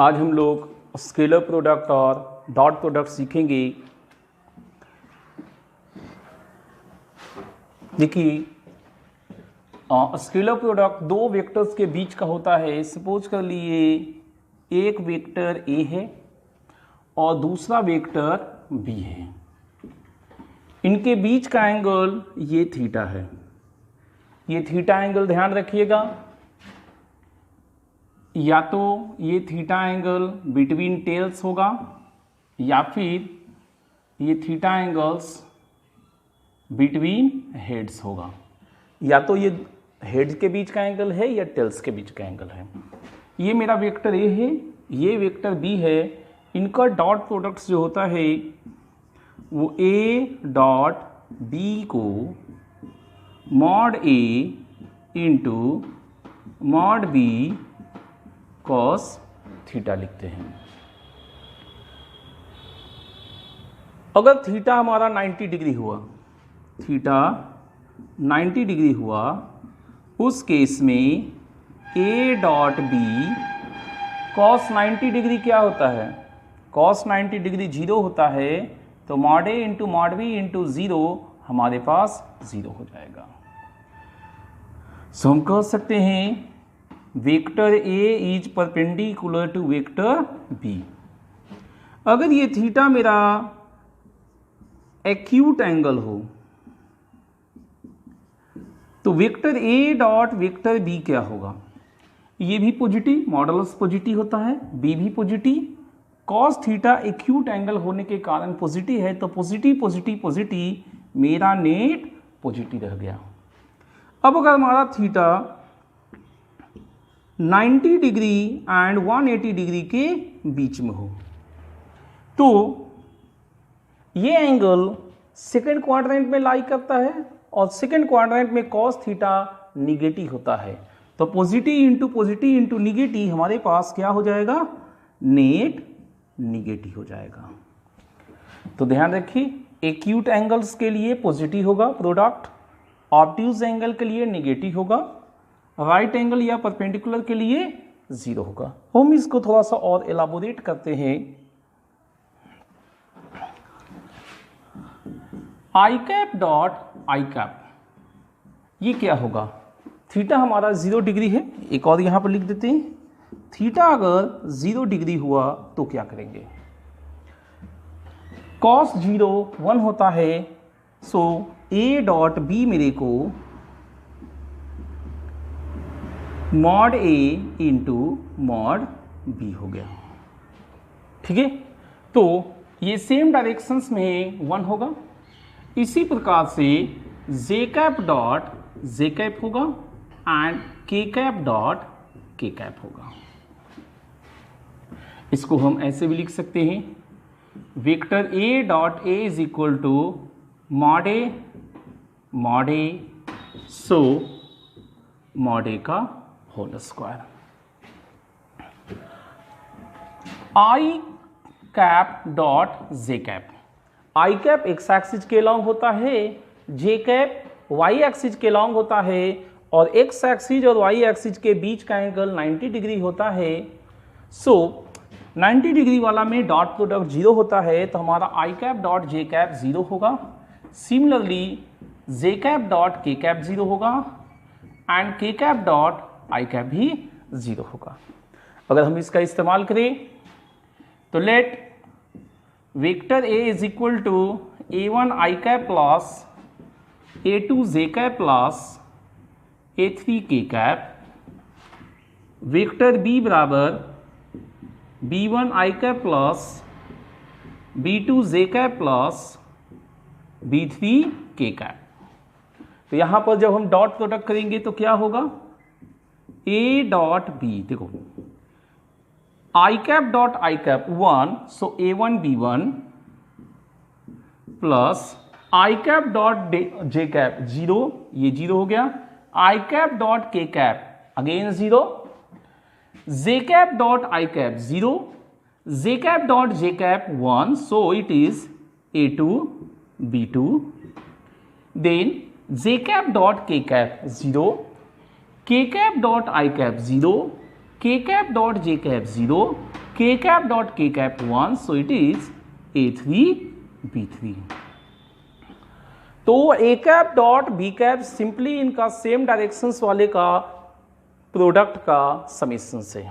आज हम लोग स्केलर प्रोडक्ट और डॉट प्रोडक्ट सीखेंगे। देखिए, स्केलर प्रोडक्ट दो वेक्टर्स के बीच का होता है। सपोज कर लिए एक वेक्टर ए है और दूसरा वेक्टर बी है। इनके बीच का एंगल ये थीटा है। ये थीटा एंगल ध्यान रखिएगा, या तो ये थीटा एंगल बिटवीन टेल्स होगा या फिर ये थीटा एंगल्स बिटवीन हेड्स होगा। या तो ये हेड्स के बीच का एंगल है या टेल्स के बीच का एंगल है। ये मेरा वेक्टर ए है, ये वेक्टर बी है। इनका डॉट प्रोडक्ट्स जो होता है वो ए डॉट बी को mod A into mod B cos theta लिखते हैं। अगर थीटा हमारा 90 डिग्री हुआ, थीटा 90 डिग्री हुआ, उस केस में A dot B cos 90 degree क्या होता है? कॉस 90 डिग्री 0 होता है, तो mod A into mod B into 0 हमारे पास 0 हो जाएगा। सो हम कह सकते हैं vector A is perpendicular to vector B. अगर ये थीटा मेरा एक्यूट एंगल हो तो vector A dot vector B क्या होगा? ये भी पॉजिटिव, मॉडुलस पॉजिटिव होता है, बी भी positive. Cos theta acute angle होने के कारण पॉजिटिव है, तो पॉजिटिव पॉजिटिव पॉजिटिव मेरा नेट पॉजिटिव रह गया। अब अगर हमारा थीटा 90 डिग्री एंड 180 डिग्री के बीच में हो तो ये एंगल सेकंड क्वाड्रेंट में लाई करता है और सेकंड क्वाड्रेंट में कॉस थीटा निगेटिव होता है। तो पॉजिटिव इंटू निगेटिव हमारे पास क्या हो जाएगा? नेट निगेटिव हो जाएगा। तो ध्यान रखिए, एक्यूट एंगल्स के लिए पॉजिटिव होगा प्रोडक्ट, ऑब्ट्यूज एंगल के लिए निगेटिव होगा, राइट एंगल या परपेंडिकुलर के लिए 0 होगा। हम इसको थोड़ा सा और एलाबोरेट करते हैं। आई कैप डॉट आई कैप, ये क्या होगा? थीटा हमारा 0 डिग्री है, एक और यहां पर लिख देते हैं। थीटा अगर 0 डिग्री हुआ तो क्या करेंगे? कॉस 0 1 होता है, सो ए डॉट बी मेरे को mod A into mod B हो गया। ठीक है, तो ये सेम डायरेक्शंस में 1 होगा। इसी प्रकार से J cap dot J cap होगा and K cap dot K cap होगा। इसको हम ऐसे भी लिख सकते हैं, vector A dot A is equal to mod A so mod A का whole square. I cap dot J cap, I cap X axis के लॉन्ग होता है, जे कैप वाई एक्सिस के लॉन्ग होता है, और एक्स एक्सिस और Y axis के बीच का एंगल 90 डिग्री होता है। सो 90 डिग्री वाला में डॉट प्रोडक्ट 0 होता है, तो हमारा आई कैप डॉट जे कैप 0 होगा। सिमिलरली जे कैप डॉट के कैप 0 होगा and K cap dot I cap भी 0 होगा। अगर हम इसका इस्तेमाल करें तो let vector A is equal to a1 I cap plus a2 J cap plus a3 के कैप, वेक्टर बी बराबर b1 I cap plus b2 J cap plus b3 K cap. तो यहां पर जब हम डॉट प्रोडक्ट करेंगे तो क्या होगा? ए डॉट बी, देखो I cap dot I cap 1, so a1 b1 plus I cap dot J cap 0, ये 0 हो गया। I cap dot K cap again 0, J cap dot I cap 0, J cap dot J cap 1, so it is a2 b2, then J cap dot K cap 0, K cap dot I cap 0, K cap dot J cap 0, k cap dot k cap 1, so it is A3 B3. तो a cap dot B cap simply इनका same directions वाले का product का summation से।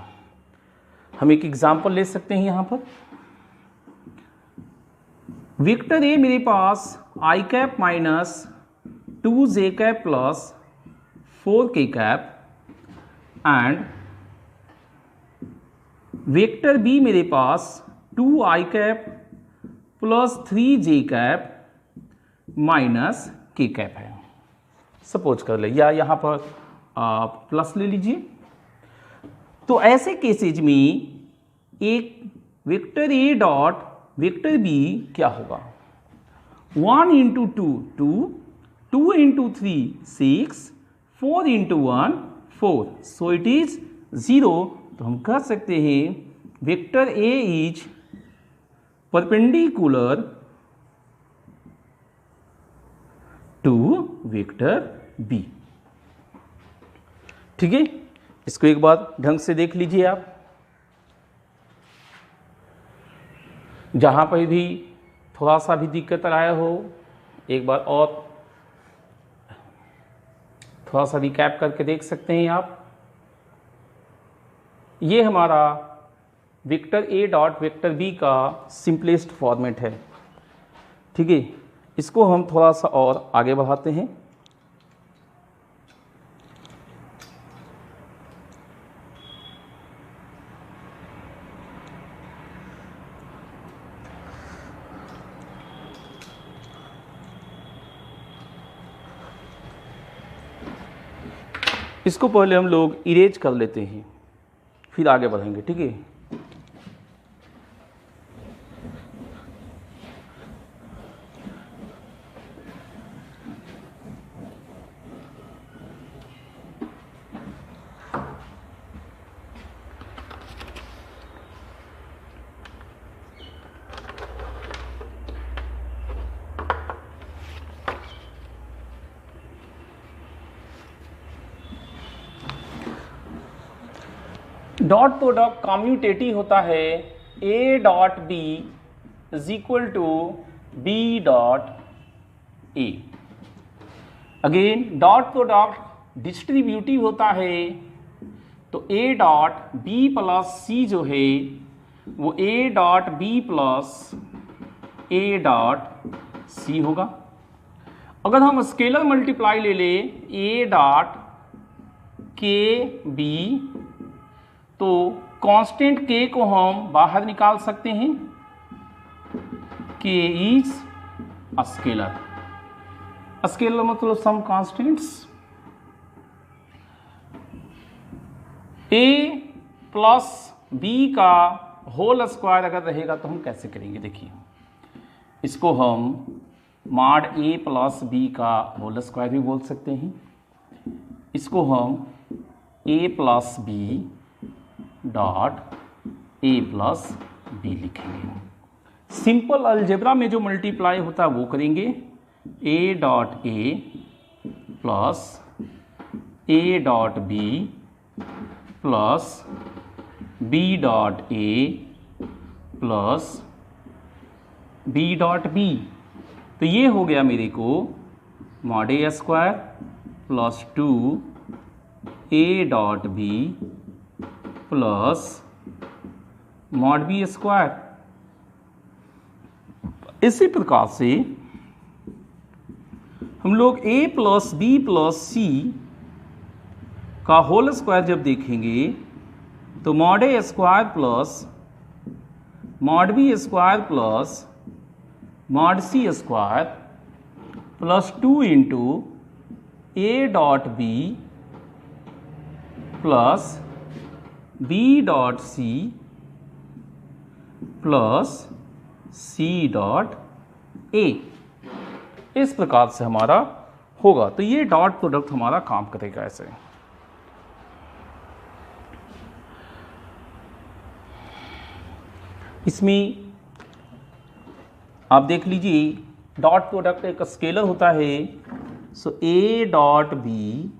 हम एक example ले सकते हैं यहां पर। वेक्टर ए मेरे पास I cap minus 2j cap plus 4k cap and vector B मेरे पास 2i cap plus 3j cap minus k cap है, सपोज कर ले, या यहां पर प्लस ले लीजिए। तो ऐसे केसेज में एक vector A dot vector B क्या होगा, 1 into 2 2, 2 into 3 6, 4 into 1 4, so it is 0। तो हम कह सकते हैं vector A is perpendicular to vector B. ठीक है, इसको एक बार ढंग से देख लीजिए आप। जहां पर भी थोड़ा सा भी दिक्कत आया हो, एक बार और थोड़ा सा रिकैप करके देख सकते हैं आप। ये हमारा vector A dot vector B का सिंपलेस्ट फॉर्मेट है। ठीक है, इसको हम थोड़ा सा और आगे बढ़ाते हैं। इसको पहले हम लोग इरेज कर लेते हैं, फिर आगे बढ़ेंगे। ठीक है, डॉट प्रोडक्ट कम्यूटेटिव होता है A dot B is equal to B dot A. Again dot product distributive होता है, तो A dot B plus C जो है वो A dot B plus A dot C होगा। अगर हम स्केलर मल्टीप्लाई ले ले ए डॉट के बी, तो कांस्टेंट k को हम बाहर निकाल सकते हैं, k इज स्केलर। स्केलर मतलब some constants. a plus b का होल स्क्वायर अगर रहेगा तो हम कैसे करेंगे, देखिए इसको हम मॉड a प्लस b का होल स्क्वायर भी बोल सकते हैं। इसको हम a plus b dot A plus B लिखेंगे। सिंपल अलजेब्रा में जो मल्टीप्लाई होता है वो करेंगे, A dot A plus A dot B plus B dot A plus B dot B. तो ये हो गया मेरे को mod A square plus 2 A dot B plus mod B square. इसी प्रकार से हम लोग a plus B plus C का होल स्क्वायर जब देखेंगे तो mod A square plus mod B square plus mod C square plus 2 into A dot B plus b dot C plus c dot a, इस प्रकार से हमारा होगा। तो ये डॉट प्रोडक्ट हमारा काम करेगा ऐसे। इसमें आप देख लीजिए डॉट प्रोडक्ट एक स्केलर होता है, so a dot B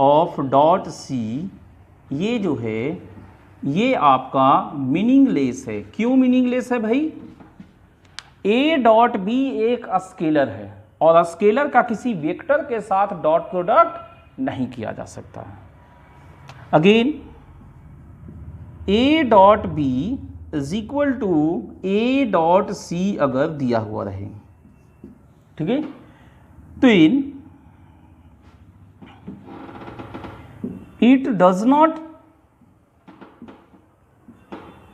of dot C, ये जो है ये आपका मीनिंगलेस है। क्यों मीनिंगलेस है भाई? ए डॉट बी एक स्केलर है और स्केलर का किसी वेक्टर के साथ डॉट प्रोडक्ट नहीं किया जा सकता। Again A dot B is equal to A dot C अगर दिया हुआ रहे, ठीक है, तो in it does not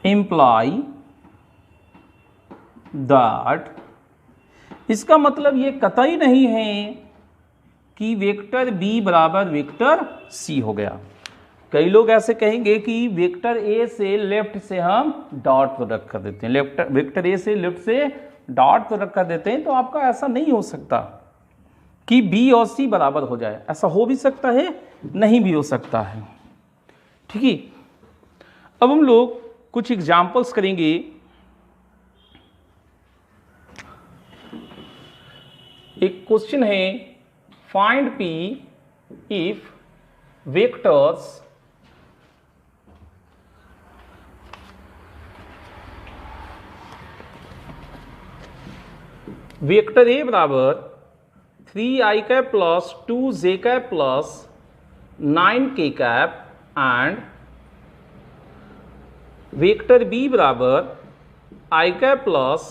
imply that, इसका मतलब ये कतई नहीं है कि वेक्टर बी बराबर वेक्टर सी हो गया। कई लोग ऐसे कहेंगे कि वेक्टर ए से लेफ्ट से हम डॉट प्रोडक्ट कर देते हैं, वेक्टर ए से लेफ्ट से डॉट प्रोडक्ट कर देते हैं, तो आपका ऐसा नहीं हो सकता कि बी और सी बराबर हो जाए। ऐसा हो भी सकता है, नहीं भी हो सकता है, ठीक है। अब हम लोग कुछ एग्जाम्पल्स करेंगे। एक क्वेश्चन है, find P if vectors vector ए बराबर 3i cap plus 2j cap plus 9k cap and vector B बराबर i cap plus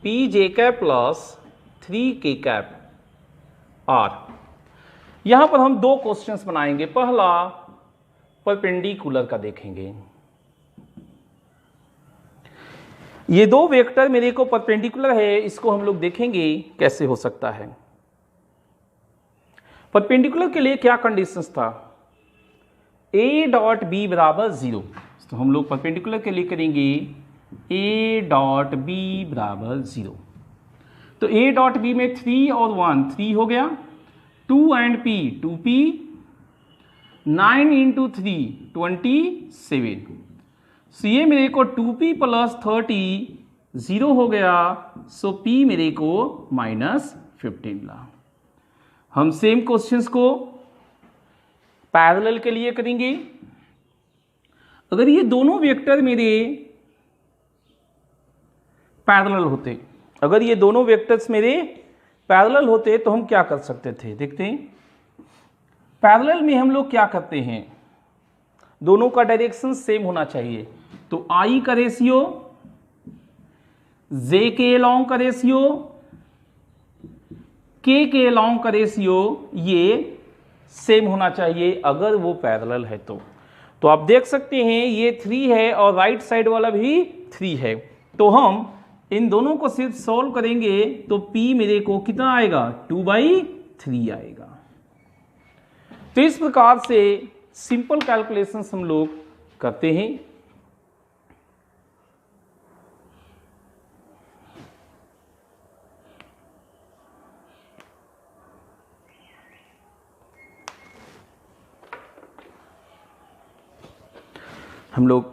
pj cap plus 3k cap. और यहां पर हम दो क्वेश्चंस बनाएंगे। पहला परपेंडिकुलर का देखेंगे। ये दो वेक्टर मेरे को परपेंडिकुलर है, इसको हम लोग देखेंगे कैसे हो सकता है। परपेंडिकुलर के लिए क्या कंडीशंस था? ए डॉट बी बराबर 0, तो हम लोग परपेंडिकुलर के लिए करेंगे ए डॉट बी बराबर 0। तो ए डॉट बी में 3 और 1 3 हो गया, 2 एंड पी 2p, 9 इंटू 3 27। सो ये मेरे को 2p प्लस 30 0 हो गया, सो p मेरे को -15 मिला। हम सेम क्वेश्चंस को पैरेलल के लिए करेंगे। अगर ये दोनों वेक्टर मेरे पैरेलल होते, अगर ये दोनों वेक्टर्स मेरे पैरेलल होते तो हम क्या कर सकते थे, देखते हैं। पैरेलल में हम लोग क्या करते हैं, दोनों का डायरेक्शन सेम होना चाहिए। तो i का रेशियो, j के अलॉन्ग का रेशियो, k के अलॉन्ग का रेशियो, ये सेम होना चाहिए अगर वो पैरेलल है तो आप देख सकते हैं ये 3 है और राइट साइड वाला भी 3 है। तो हम इन दोनों को सिर्फ सॉल्व करेंगे तो p मेरे को कितना आएगा, 2/3 आएगा। तो इस प्रकार से सिंपल कैलकुलेशंस हम लोग करते हैं। हम लोग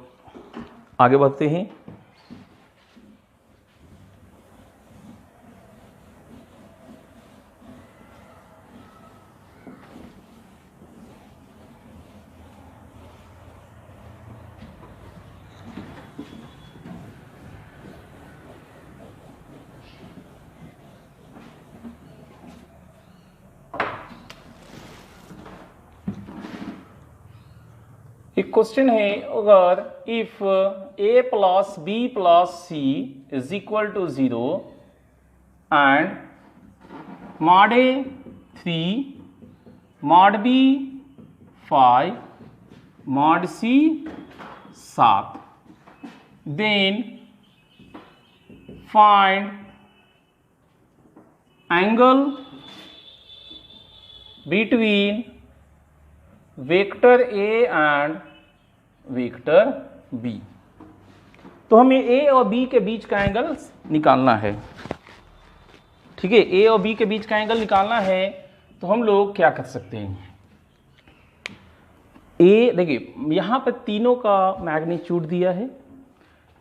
आगे बढ़ते हैं। एक क्वेश्चन है, अगर if a plus B plus C is equal to 0 and mod a 3, mod b 5, mod c 7, then find angle between vector a and vector b। तो हमें a और b के बीच का एंगल निकालना है, ठीक है। a और b के बीच का एंगल निकालना है तो हम लोग क्या कर सकते हैं। a देखिए यहां पर तीनों का मैग्नीट्यूड दिया है,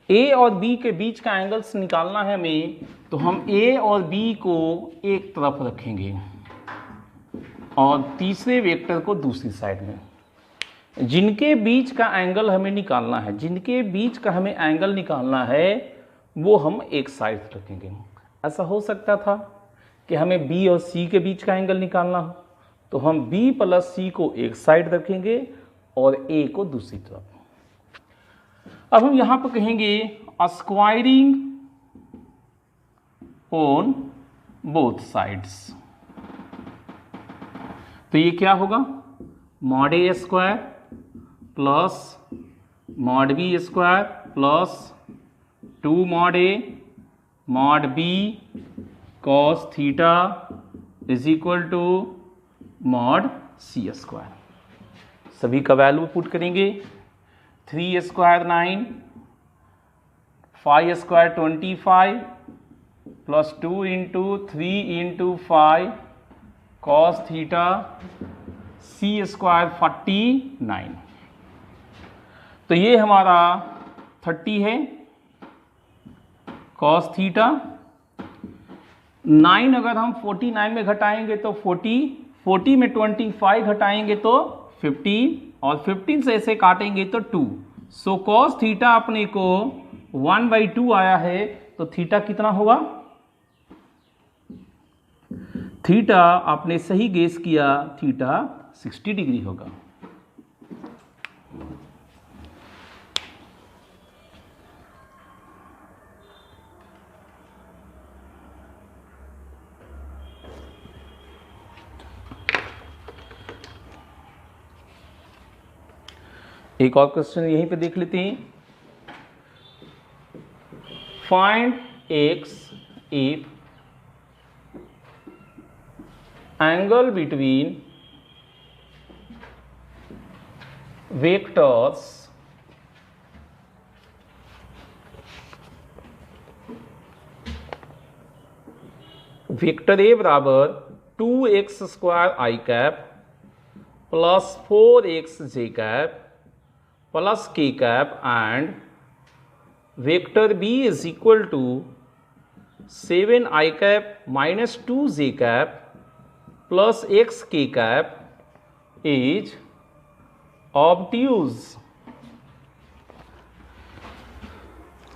a और b के बीच का एंगल्स निकालना है हमें, तो हम a और b को एक तरफ रखेंगे और तीसरे वेक्टर को दूसरी साइड में। जिनके बीच का एंगल हमें निकालना है, जिनके बीच का हमें एंगल निकालना है वो हम एक साइड रखेंगे। ऐसा हो सकता था कि हमें बी और सी के बीच का एंगल निकालना हो, तो हम बी प्लस सी को एक साइड रखेंगे और ए को दूसरी तरफ। अब हम यहां पर कहेंगे स्क्वायरिंग ऑन बोथ साइड्स। तो ये क्या होगा, mod A square plus mod B square plus 2 mod A mod B cos theta is equal to mod C square. सभी का वैल्यू पुट करेंगे। 3 square 9, 5 square 25 plus 2 into 3 into 5 cos theta C square 49। तो ये हमारा 30 है cos theta. 9 अगर हम 49 में घटाएंगे तो 40 में 25 घटाएंगे तो 15 और 15 से ऐसे काटेंगे तो 2। सो कॉस थीटा अपने को 1/2 आया है। तो थीटा कितना होगा, थीटा आपने सही गेस किया, थीटा 60 डिग्री होगा। एक और क्वेश्चन यहीं पे देख लेते हैं। Find X if angle between vectors vector ए बराबर 2x square I cap plus 4x J cap plus K cap and vector B is equal to 7 I cap minus 2 J cap plus X K cap is obtuse.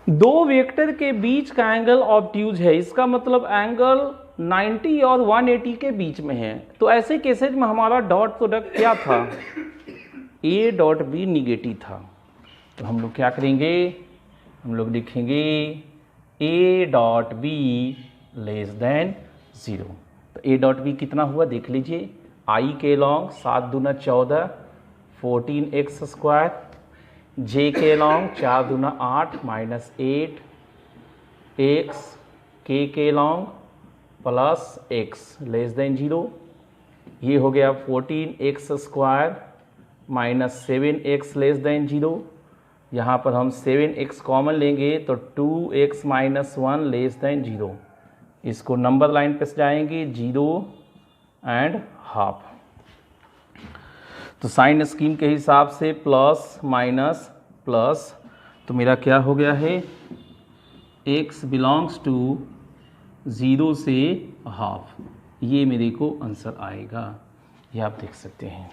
दो vector के बीच का angle obtuse है, इसका मतलब angle 90 और 180 के बीच में है। तो ऐसे केसेज में हमारा डॉट प्रोडक्ट क्या था, ए डॉट बी निगेटिव था। तो हम लोग क्या करेंगे, हम लोग लिखेंगे ए डॉट बी लेस देन 0। तो ए डॉट बी कितना हुआ देख लीजिए, आई के लॉन्ग 7 दूना 14 14x स्क्वायर, जे के लॉन्ग 4 दूना 8 माइनस 8 x, के long plus x less than 0। ये हो गया 14x square minus 7x less than 0। यहाँ पर हम 7x कॉमन लेंगे तो 2x माइनस 1 लेस देन 0। इसको नंबर लाइन पे जाएंगे 0 एंड हाफ। तो साइन स्कीम के हिसाब से प्लस माइनस प्लस, तो मेरा क्या हो गया है, x बिलोंग्स टू 0 से हाफ। ये मेरे को आंसर आएगा, ये आप देख सकते हैं।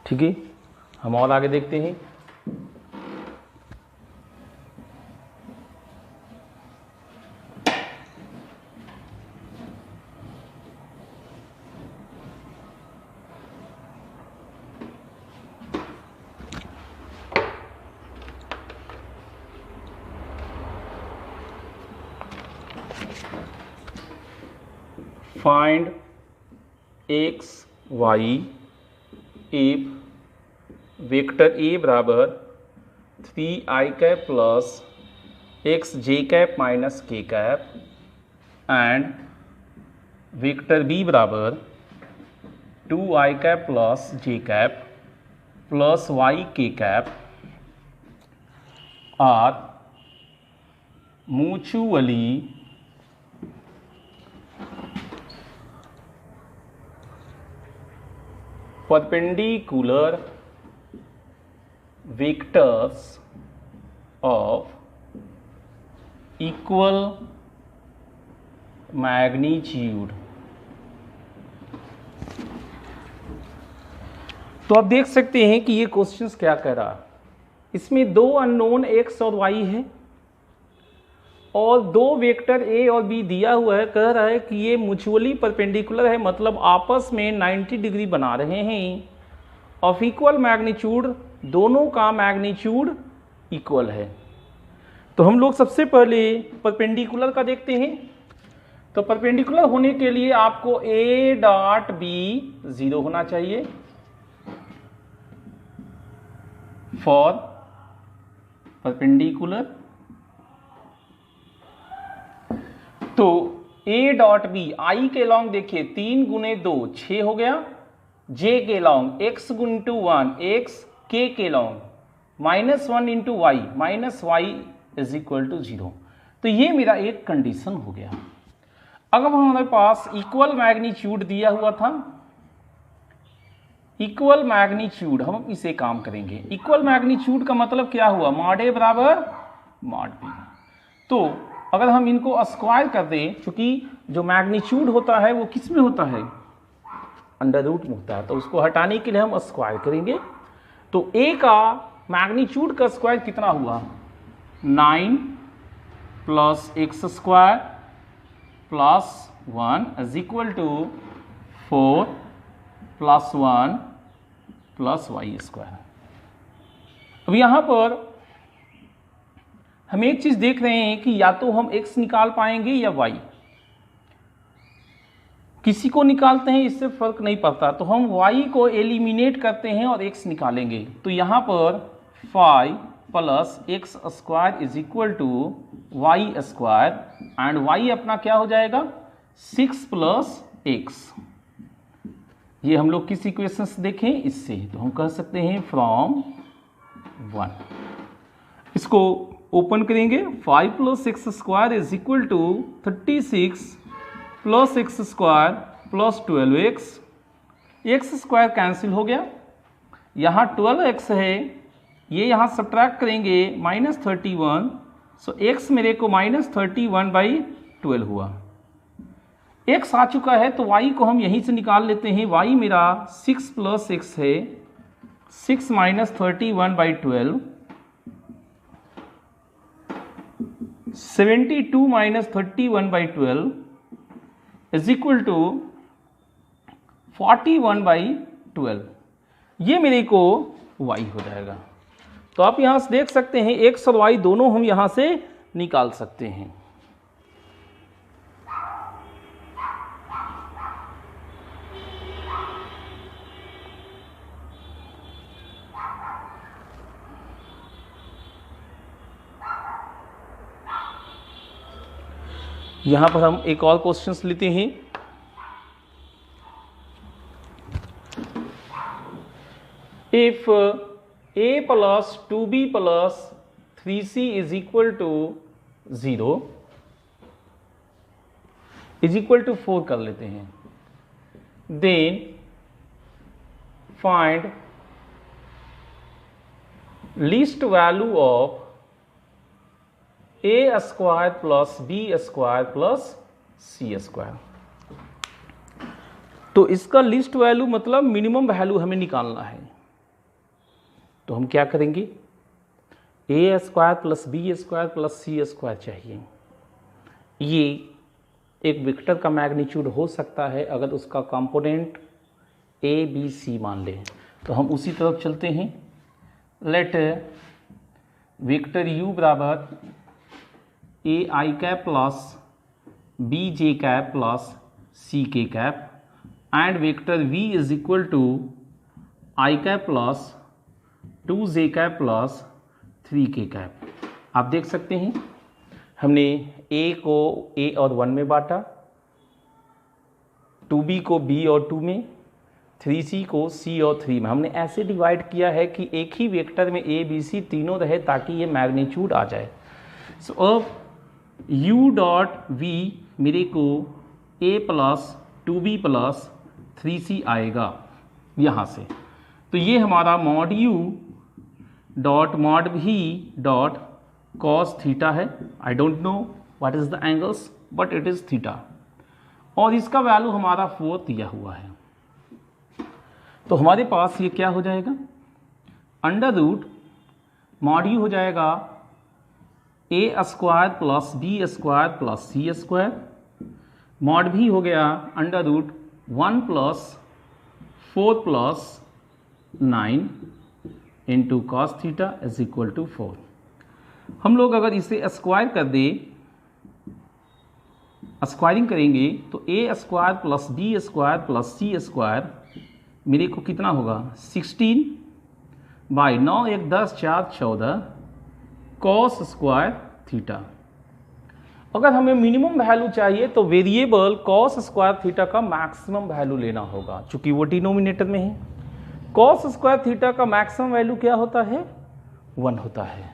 ठीक है, हम और आगे देखते हैं। Find x y if vector ए बराबर 3i cap plus x j cap minus k cap and vector B बराबर 2i cap plus j cap plus y k cap are mutually perpendicular vectors of equal magnitude। तो आप देख सकते हैं कि ये questions क्या कह रहा है। इसमें दो अननोन x और y है और दो वेक्टर a और b दिया हुआ है। कह रहा है कि ये म्यूचुअली परपेंडिकुलर है, मतलब आपस में 90 डिग्री बना रहे हैं। ऑफ इक्वल मैग्नीट्यूड, दोनों का मैग्नीट्यूड इक्वल है। तो हम लोग सबसे पहले परपेंडिकुलर का देखते हैं। तो परपेंडिकुलर होने के लिए आपको a डॉट b 0 होना चाहिए फॉर परपेंडिकुलर। तो a डॉट बी आई के लॉन्ग देखिए 3 गुने 2 6 हो गया, j के लॉन्ग x गुंटू 1 x, k के long -1 into y minus y is equal to 0। तो ये मेरा एक कंडीशन हो गया। अगर हमारे पास इक्वल मैग्नीट्यूड दिया हुआ था, इक्वल मैग्नीट्यूड, हम इसे काम करेंगे। इक्वल मैग्नीट्यूड का मतलब क्या हुआ, मॉड ए बराबर मॉड बी। तो अगर हम इनको स्क्वायर कर दें, क्योंकि जो मैग्नीट्यूड होता है वो किस में होता है, अंडर रूट में होता है, तो उसको हटाने के लिए हम स्क्वायर करेंगे। तो a का मैग्नीट्यूड का स्क्वायर कितना हुआ, 9 plus x square plus 1 is equal to 4 plus 1 plus y square. अब यहाँ पर हम एक चीज देख रहे हैं कि या तो हम x निकाल पाएंगे या y, किसी को निकालते हैं इससे फर्क नहीं पड़ता। तो हम y को एलिमिनेट करते हैं और x निकालेंगे। तो यहाँ पर 5 plus x square is equal to y square, and y अपना क्या हो जाएगा 6 प्लस एक्स। ये हम लोग किस इक्वेशन से देखें, इससे। तो हम कह सकते हैं फ्रॉम 1। इसको ओपन करेंगे, 5 plus x square is equal to 36 plus x square plus 12x। X square cancel हो गया, यहाँ 12x है, ये यहाँ सब्ट्रैक्ट करेंगे -31, सो x मेरे को -31/12 हुआ। x आ चुका है तो y को हम यहीं से निकाल लेते हैं। y मेरा 6 प्लस x है, 6 -31/12, 72 -31/12 इज इक्वल टू 41/12। ये मेरे को y हो जाएगा। तो आप यहां से देख सकते हैं x और y दोनों हम यहां से निकाल सकते हैं। यहां पर हम एक और क्वेश्चंस लेते हैं। If a plus 2b plus 3c is equal to 0 is equal to 4 कर लेते हैं, then find least value of a square plus b square plus c square. तो इसका लिस्ट वैल्यू मतलब मिनिमम वैल्यू हमें निकालना है। तो हम क्या करेंगे, a square plus b square plus c square चाहिए। ये एक वेक्टर का मैग्नीट्यूड हो सकता है अगर उसका कंपोनेंट a b c मान लें। तो हम उसी तरफ चलते हैं। लेट वेक्टर u बराबर a i cap plus b j cap plus c k cap, and vector v is equal to i cap plus 2j cap plus 3k cap. आप देख सकते हैं हमने a को a और 1 में बांटा, 2b को b और 2 में, 3c को c और 3 में। हमने ऐसे डिवाइड किया है कि एक ही वेक्टर में a b c तीनों रहे ताकि ये मैग्नीट्यूड आ जाए। सो अब u डॉट v मेरे को a plus 2b plus 3c आएगा। यहाँ से। तो ये हमारा mod u dot mod v dot cos theta है। I don't know what is the angles but it is theta, और इसका वैल्यू हमारा 4 दिया हुआ है। तो हमारे पास ये क्या हो जाएगा, अंडर रूट मॉड u हो जाएगा a square plus b square plus c square, mod v हो गया under root 1 plus 4 plus 9 into cos theta is equal to 4। हम लोग अगर इसे स्क्वायर कर दे, स्क्वायरिंग करेंगे तो a square plus b square plus c square मेरे को कितना होगा 16 बाई 9 1 10 4 14 कॉस स्क्वायर थीटा। अगर हमें मिनिमम वैल्यू चाहिए तो वेरिएबल कॉस स्क्वायर थीटा का मैक्सिमम वैल्यू लेना होगा, चूंकि वो डिनोमिनेटर में है। कॉस स्क्वायर थीटा का मैक्सिमम वैल्यू क्या होता है 1 होता है।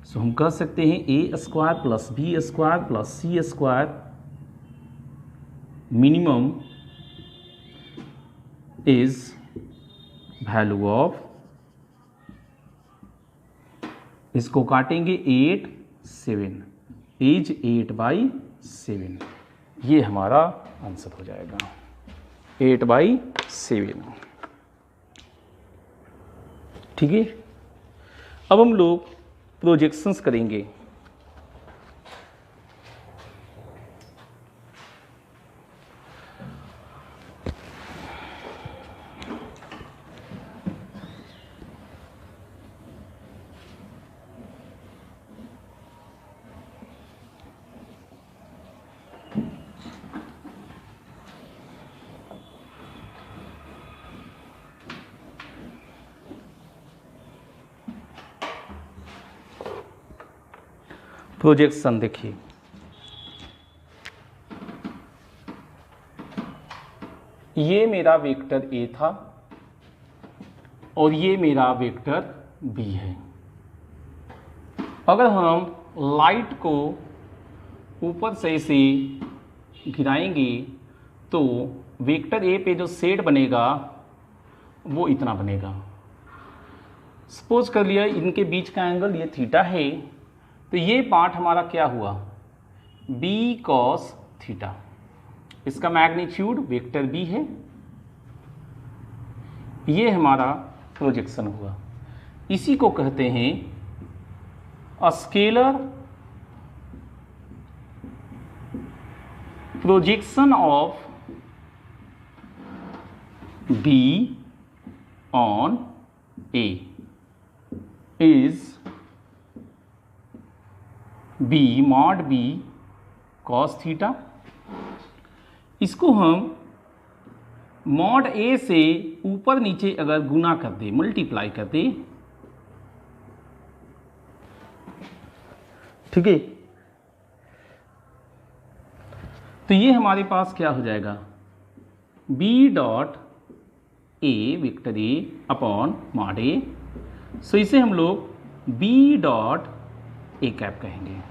सो हम कह सकते हैं a square plus b square plus c square minimum is value of, इसको काटेंगे 8 7 इज 8/7। ये हमारा आंसर हो जाएगा 8/7। ठीक है, अब हम लोग प्रोजेक्शंस करेंगे। प्रोजेक्शन देखिए, ये मेरा वेक्टर ए था और ये मेरा वेक्टर बी है। अगर हम लाइट को ऊपर से इसे गिराएंगे तो वेक्टर ए पे जो शेड बनेगा वो इतना बनेगा। सपोज कर लिया इनके बीच का एंगल ये थीटा है, तो ये पार्ट हमारा क्या हुआ b cos थीटा। इसका मैग्नीट्यूड वेक्टर b है। ये हमारा प्रोजेक्शन हुआ। इसी को कहते हैं scalar projection of b on a is b mod b cos theta. इसको हम मॉड a से ऊपर नीचे अगर गुना कर दे, मल्टीप्लाई कर दे, ठीक है, तो ये हमारे पास क्या हो जाएगा b dot a vector a upon mod a। सो इसे हम लोग b डॉट ए कैप कहेंगे।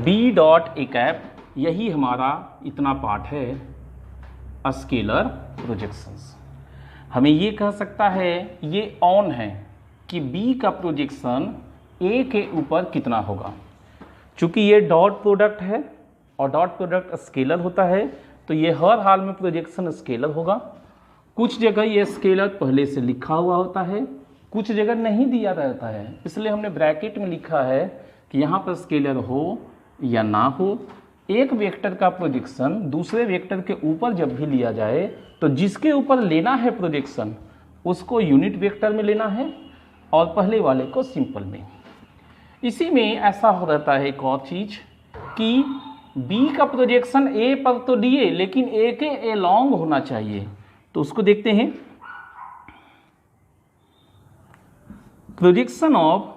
b डॉट ए कैप यही हमारा इतना पार्ट है स्केलर प्रोजेक्शंस। हमें ये कह सकता है ये ऑन है कि b का प्रोजेक्शन a के ऊपर कितना होगा। चूंकि ये डॉट प्रोडक्ट है और डॉट प्रोडक्ट स्केलर होता है तो ये हर हाल में प्रोजेक्शन स्केलर होगा। कुछ जगह ये स्केलर पहले से लिखा हुआ होता है, कुछ जगह नहीं दिया रहता है, इसलिए हमने ब्रैकेट में लिखा है कि यहाँ पर स्केलर हो या ना हो। एक वेक्टर का प्रोजेक्शन दूसरे वेक्टर के ऊपर जब भी लिया जाए तो जिसके ऊपर लेना है प्रोजेक्शन उसको यूनिट वेक्टर में लेना है और पहले वाले को सिंपल में। इसी में ऐसा हो रहता है एक और चीज कि b का प्रोजेक्शन a पर तो दिए लेकिन a के एलॉन्ग होना चाहिए, तो उसको देखते हैं। Projection of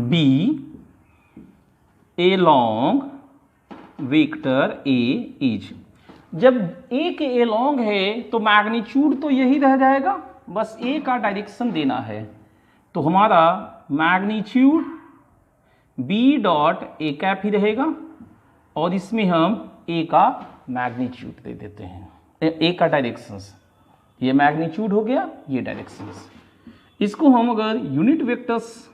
b along vector a is, जब a के एलॉन्ग है तो मैग्नीट्यूड तो यही रह जाएगा, बस a का डायरेक्शन देना है। तो हमारा मैग्नीट्यूड b डॉट ए कैप ही रहेगा और इसमें हम a का मैग्नीट्यूड दे देते हैं, ए का डायरेक्शंस, ये मैग्नीट्यूड हो गया, ये डायरेक्शंस। इसको हम अगर यूनिट वेक्टर्स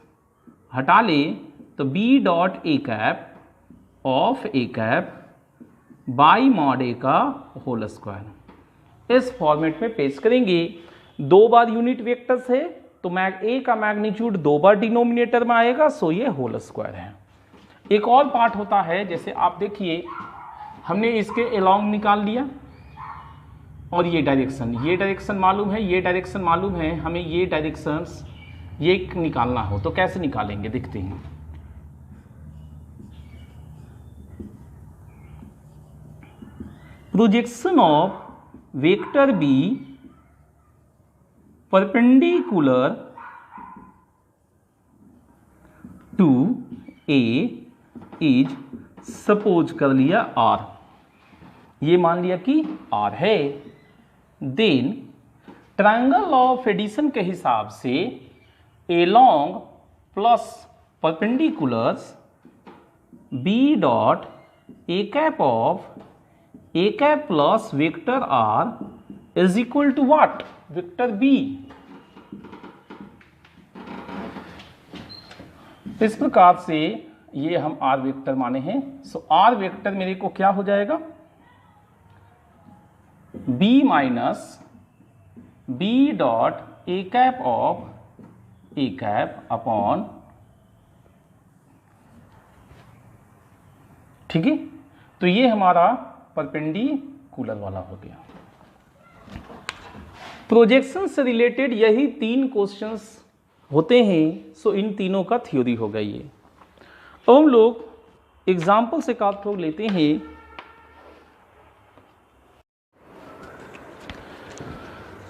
हटा लें तो B dot A cap of A cap by mod A का होल स्क्वायर इस फॉर्मेट में पेश करेंगे। 2 बार यूनिट वेक्टर्स है तो ए का मैग्नीट्यूड 2 बार डिनोमिनेटर में आएगा, सो ये होल स्क्वायर है। एक और पार्ट होता है, जैसे आप देखिए हमने इसके अलोंग निकाल लिया और ये डायरेक्शन मालूम है, ये डायरेक्शन मालूम है, हमें ये डायरेक्शंस ये निकालना हो तो कैसे निकालेंगे देखते हैं। Projection of vector b perpendicular to a is suppose कर लिया आर, ये मान लिया कि आर है। देन ट्रायंगल ऑफ एडिशन के हिसाब से along plus perpendiculars b dot A cap of A cap plus vector r is equal to what, vector b. इस प्रकार से ये हम आर वेक्टर माने हैं, सो आर वेक्टर मेरे को क्या हो जाएगा, b minus b dot A cap of A cap upon, ठीक है। तो ये हमारा परपेंडिकुलर वाला हो गया। प्रोजेक्शन से रिलेटेड यही 3 क्वेश्चंस होते हैं, सो इन तीनों का थ्योरी हो गई है। अब हम लोग एग्जाम्पल से काफी लेते हैं।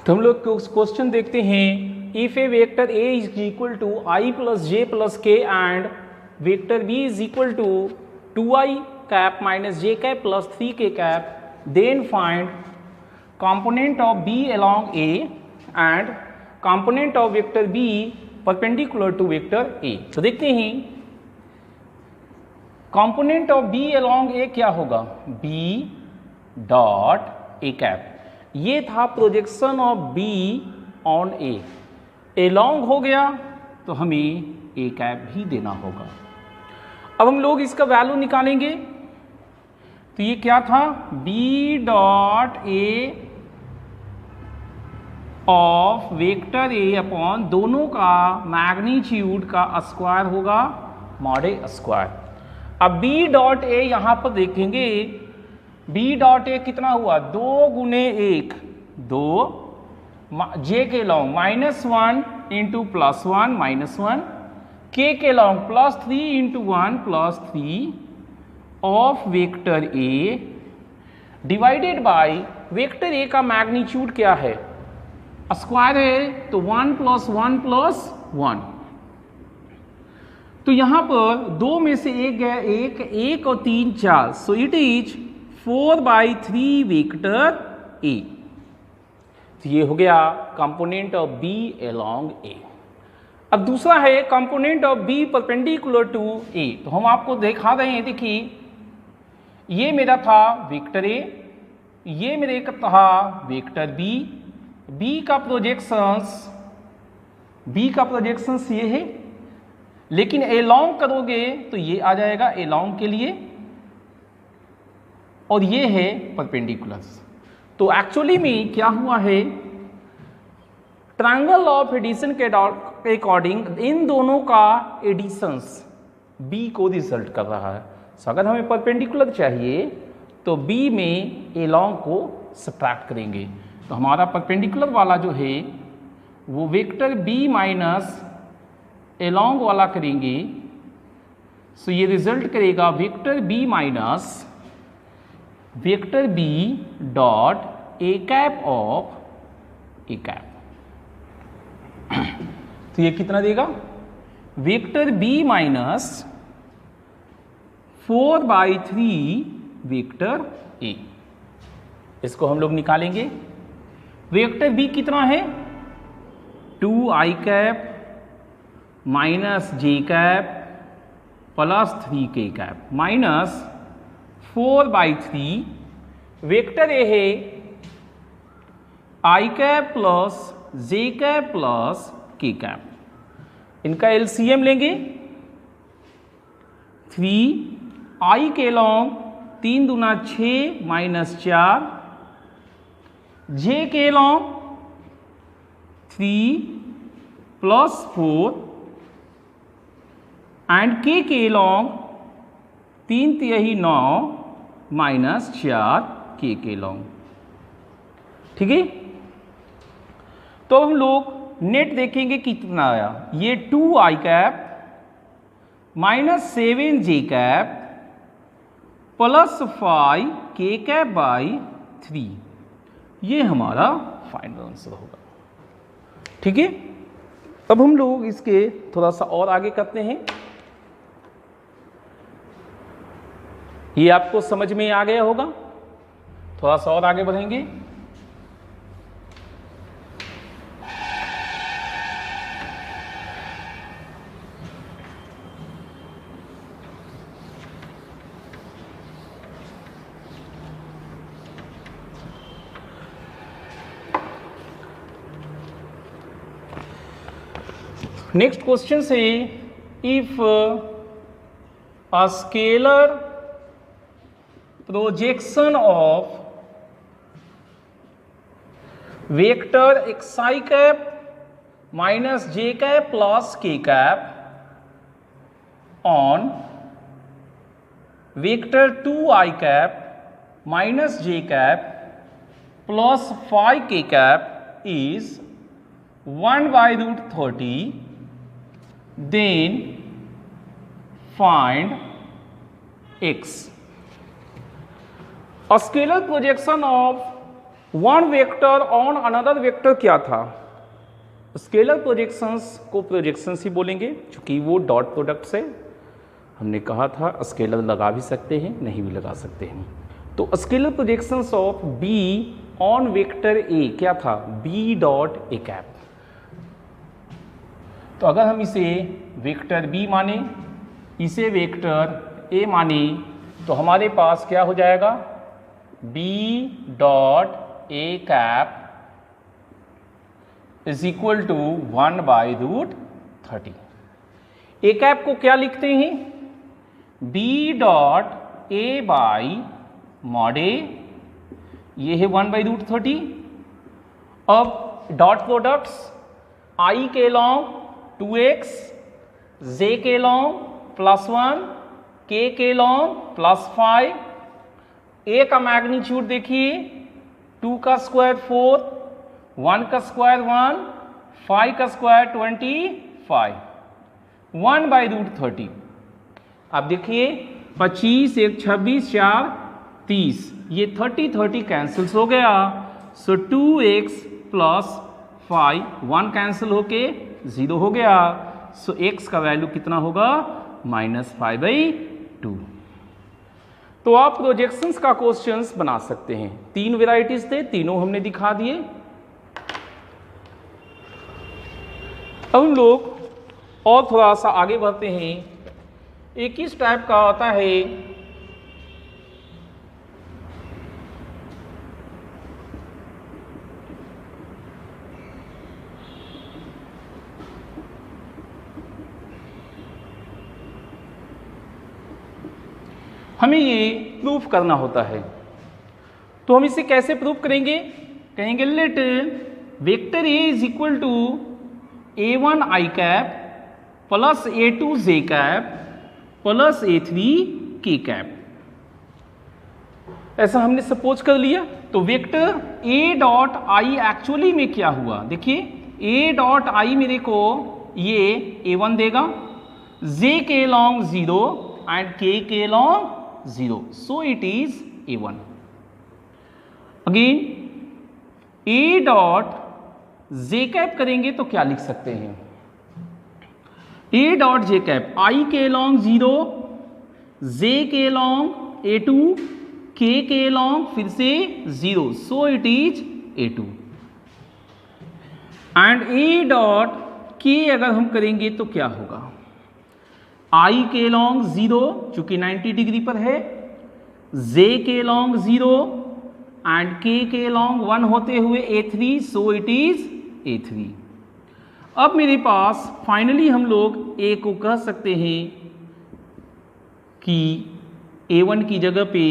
तो हम लोग क्वेश्चन देखते हैं। If a vector A is equal to I plus J plus K and vector B is equal to 2i cap minus J cap plus 3k cap, then find component of b along a and component of vector b perpendicular to vector a। तो देखते हैं component of b along a क्या होगा, b dot A cap, ये था projection of b on a, along हो गया तो हमें a कैप भी देना होगा। अब हम लोग इसका वैल्यू निकालेंगे, तो ये क्या था, b dot a of vector A upon दोनों का मैग्नीट्यूड का स्क्वायर होगा मॉड ए स्क्वायर। अब बी डॉट ए यहां पर देखेंगे, बी डॉट ए कितना हुआ, 2 गुने 1 2, जे के लॉन्ग -1 इंटू +1 -1, के long +3 into 1 +3 of vector A divided by vector A का मैग्नीट्यूड क्या है, स्क्वायर है तो 1 + 1 + 1। तो यहां पर 2 में से 1 गया, 1 और 3 4, so it is 4/3 vector A. तो ये हो गया component of B along A. अब दूसरा है component of B perpendicular to A. तो हम आपको दिखा रहे हैं, देखिए ये मेरा था वेक्टर ए, ये मेरे का था वेक्टर बी, बी का प्रोजेक्शंस ये है, लेकिन एलोंग करोगे तो ये आ जाएगा एलोंग के लिए, और ये है परपेंडिकुलर्स। तो एक्चुअली में क्या हुआ है, ट्रायंगल ऑफ एडिशन के अकॉर्डिंग इन दोनों का एडिशंस बी को रिजल्ट कर रहा है। सो अगर हमें परपेंडिकुलर चाहिए तो बी में एलोंग को सब्ट्रैक्ट करेंगे, तो हमारा परपेंडिकुलर वाला जो है वो वेक्टर b माइनस एलोंग वाला करेंगे, सो ये रिजल्ट करेगा vector b minus vector b dot A cap of A cap. तो ये कितना देगा, vector b minus 4/3 vector a। इसको हम लोग निकालेंगे। वेक्टर बी कितना है, 2i cap minus J cap plus 3k cap minus 4/3 vector ए है आई cap plus j cap plus K cap, इनका एलसीएम लेंगे 3 आई के लॉन्ग 3 दूना 6 माइनस 4, जे के लॉन्ग 3 प्लस 4 एंड के लॉन्ग 3 तिहाई 9 माइनस 4 के लॉन्ग। ठीक है, तो हम लोग नेट देखेंगे कितना आया। ये 2 आई cap minus 7 J cap plus 5 K cap by 3, ये हमारा फाइनल आंसर होगा। ठीक है, अब हम लोग इसके थोड़ा सा और आगे करते हैं। ये आपको समझ में आ गया होगा, थोड़ा सा और आगे बढ़ेंगे। नेक्स्ट क्वेश्चन से, if a scalar projection of vector xi cap minus J cap plus K cap on vector 2i cap minus J cap plus 5 K cap is 1/√30, then find x. A scalar projection of one vector on another vector क्या था? Scalar projections को projections ही बोलेंगे, क्योंकि वो dot product से हमने कहा था स्केलर लगा भी सकते हैं, नहीं भी लगा सकते हैं। तो scalar projections of b on vector a क्या था? बी डॉट ए कैप। तो अगर हम इसे वेक्टर बी माने, इसे वेक्टर ए माने, तो हमारे पास क्या हो जाएगा? B dot A cap is equal to 1/√30। A cap को क्या लिखते हैं? B dot A by mod A, ये है 1/√30। अब डॉट प्रोडक्ट्स आई के लॉन्ग 2x, जे के लॉन्ग +1, के लॉन्ग +5, ए का मैग्नीट्यूड देखिए 2 का स्क्वायर 4, 1 का स्क्वायर 1, 5 का स्क्वायर 25, 1/√30। अब देखिए 25, 1 26, 4 30, ये 30 कैंसिल्स हो गया। सो 2x प्लस 5, 1 कैंसिल होके 0 हो गया। सो x का वैल्यू कितना होगा? -5/2। तो आप प्रोजेक्शंस का क्वेश्चंस बना सकते हैं। 3 वेराइटीज थे, तीनों हमने दिखा दिए। अब हम लोग और थोड़ा सा आगे बढ़ते हैं। एक इस टाइप का आता है हमें ये प्रूफ करना होता है। तो हम इसे कैसे प्रूफ करेंगे? कहेंगे let vector A is equal to a1 I cap plus a2 J cap plus a3 के कैप। ऐसा हमने सपोज कर लिया। तो vector a dot i actually में क्या हुआ? देखिए a डॉट आई मेरे को ये a1 देगा, j के लॉन्ग 0 एंड के long 0, so it is a1. Again a dot J cap करेंगे तो क्या लिख सकते हैं? a डॉट जे कैप आई के लॉन्ग 0, जे के लॉन्ग a2, के लॉन्ग फिर से 0, so it is a2. And a dot के अगर हम करेंगे तो क्या होगा? आई के लॉन्ग 0 चूंकि 90 डिग्री पर है, जे के लॉन्ग 0, एंड के लॉन्ग 1 होते हुए A3, so it is A3। अब मेरे पास फाइनली हम लोग A को कह सकते हैं कि A1 की जगह पे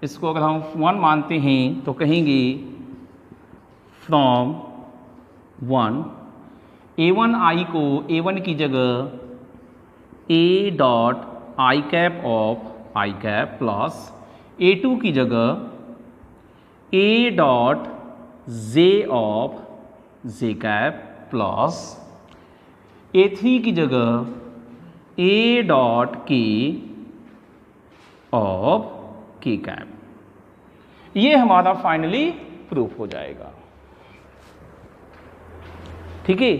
इसको अगर हम 1 मानते हैं तो कहेंगे फ्रॉम 1 A1 I को A1 की जगह A dot I cap of I cap plus A2 की जगह A dot J of J cap plus A3 की जगह A डॉट के ऑफ के कैप। ये हमारा फाइनली प्रूफ हो जाएगा। ठीक है,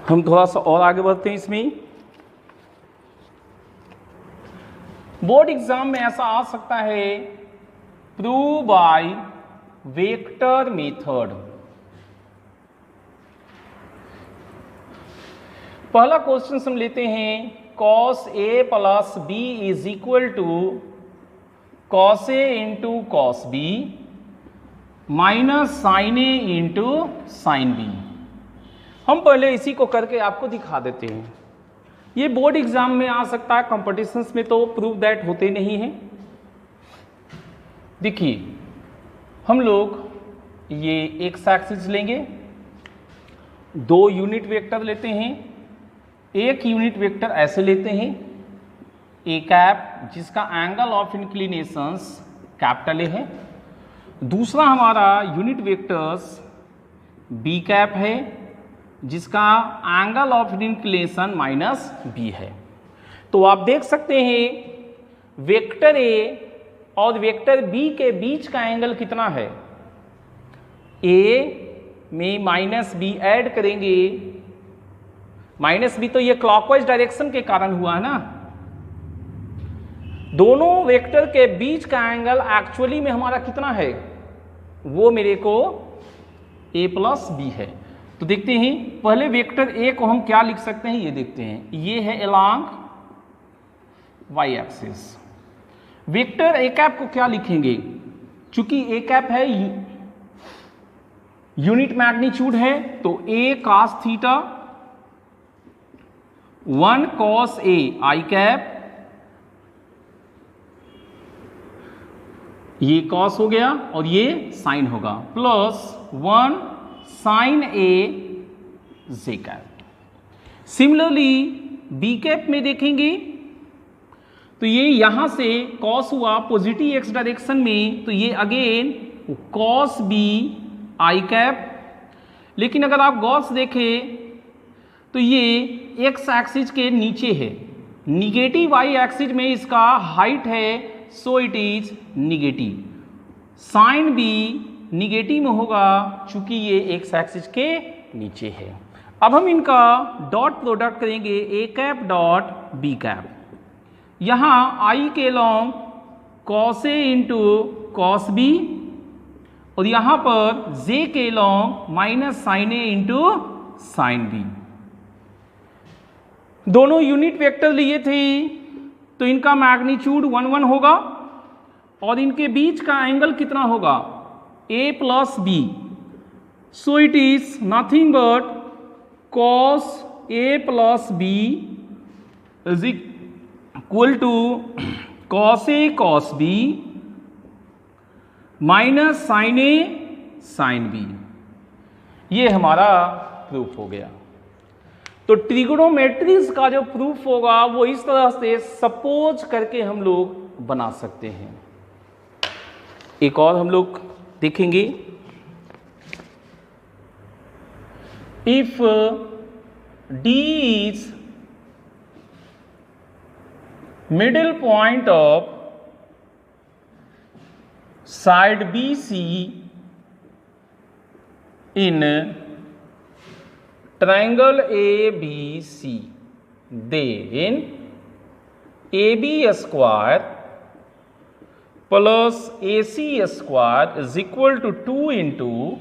हम थोड़ा सा और आगे बढ़ते हैं। इसमें बोर्ड एग्जाम में ऐसा आ सकता है, प्रूव बाय वेक्टर मेथड। पहला क्वेश्चन हम लेते हैं, cos A plus B is equal to cos A into cos B minus sine A into sine B। हम पहले इसी को करके आपको दिखा देते हैं। ये बोर्ड एग्जाम में आ सकता है, कॉम्पिटिशन्स में तो प्रूव दैट होते नहीं हैं। देखिए, हम लोग ये एक्स एक्सिस लेंगे, 2 यूनिट वेक्टर लेते हैं। एक यूनिट वेक्टर ऐसे लेते हैं ए कैप, जिसका angle of inclinations capital a है। दूसरा हमारा यूनिट वेक्टर्स बी कैप है, जिसका angle of inclination minus b है। तो आप देख सकते हैं वेक्टर ए और वेक्टर बी के बीच का एंगल कितना है। ए में माइनस बी ऐड करेंगे, माइनस बी तो ये क्लॉकवाइज डायरेक्शन के कारण हुआ है ना। दोनों वेक्टर के बीच का एंगल एक्चुअली में हमारा कितना है, वो मेरे को ए प्लस बी है। तो देखते हैं, पहले वेक्टर ए को हम क्या लिख सकते हैं, ये देखते हैं। ये है along y axis. Vector a cap को क्या लिखेंगे, चूंकि ए कैप है यूनिट मैग्नीट्यूड है, तो a cos theta 1 cos a i cap, ये कॉस हो गया और ये साइन होगा, plus 1 sine a j cap. Similarly b cap में देखेंगे तो ये यहां से कॉस हुआ पॉजिटिव एक्स डायरेक्शन में, तो ये again cos b i cap. लेकिन अगर आप गौर से देखें तो ये एक्स एक्सिस के नीचे है, निगेटिव वाई एक्सिस में इसका हाइट है, so it is negative. Sine b negative में होगा चूंकि ये एक्स एक्सिस के नीचे है। अब हम इनका डॉट प्रोडक्ट करेंगे, A cap dot B cap. यहां आई के long cos A into cos B, और यहां पर जे के लॉन्ग माइनस साइन ए इंटू साइन बी। दोनों यूनिट वेक्टर लिए थे तो इनका मैग्नीट्यूड 1 1 होगा, और इनके बीच का एंगल कितना होगा, A plus B. So it is nothing but cos A plus B is equal to cos A cos B minus sine A sine B. ये हमारा प्रूफ हो गया। तो ट्रिगोनोमेट्रीज का जो प्रूफ होगा वो इस तरह से सपोज करके हम लोग बना सकते हैं। एक और हम लोग देखेंगे, if D is middle point of side B C in triangle A B C, then A B square plus A C square is equal to 2 into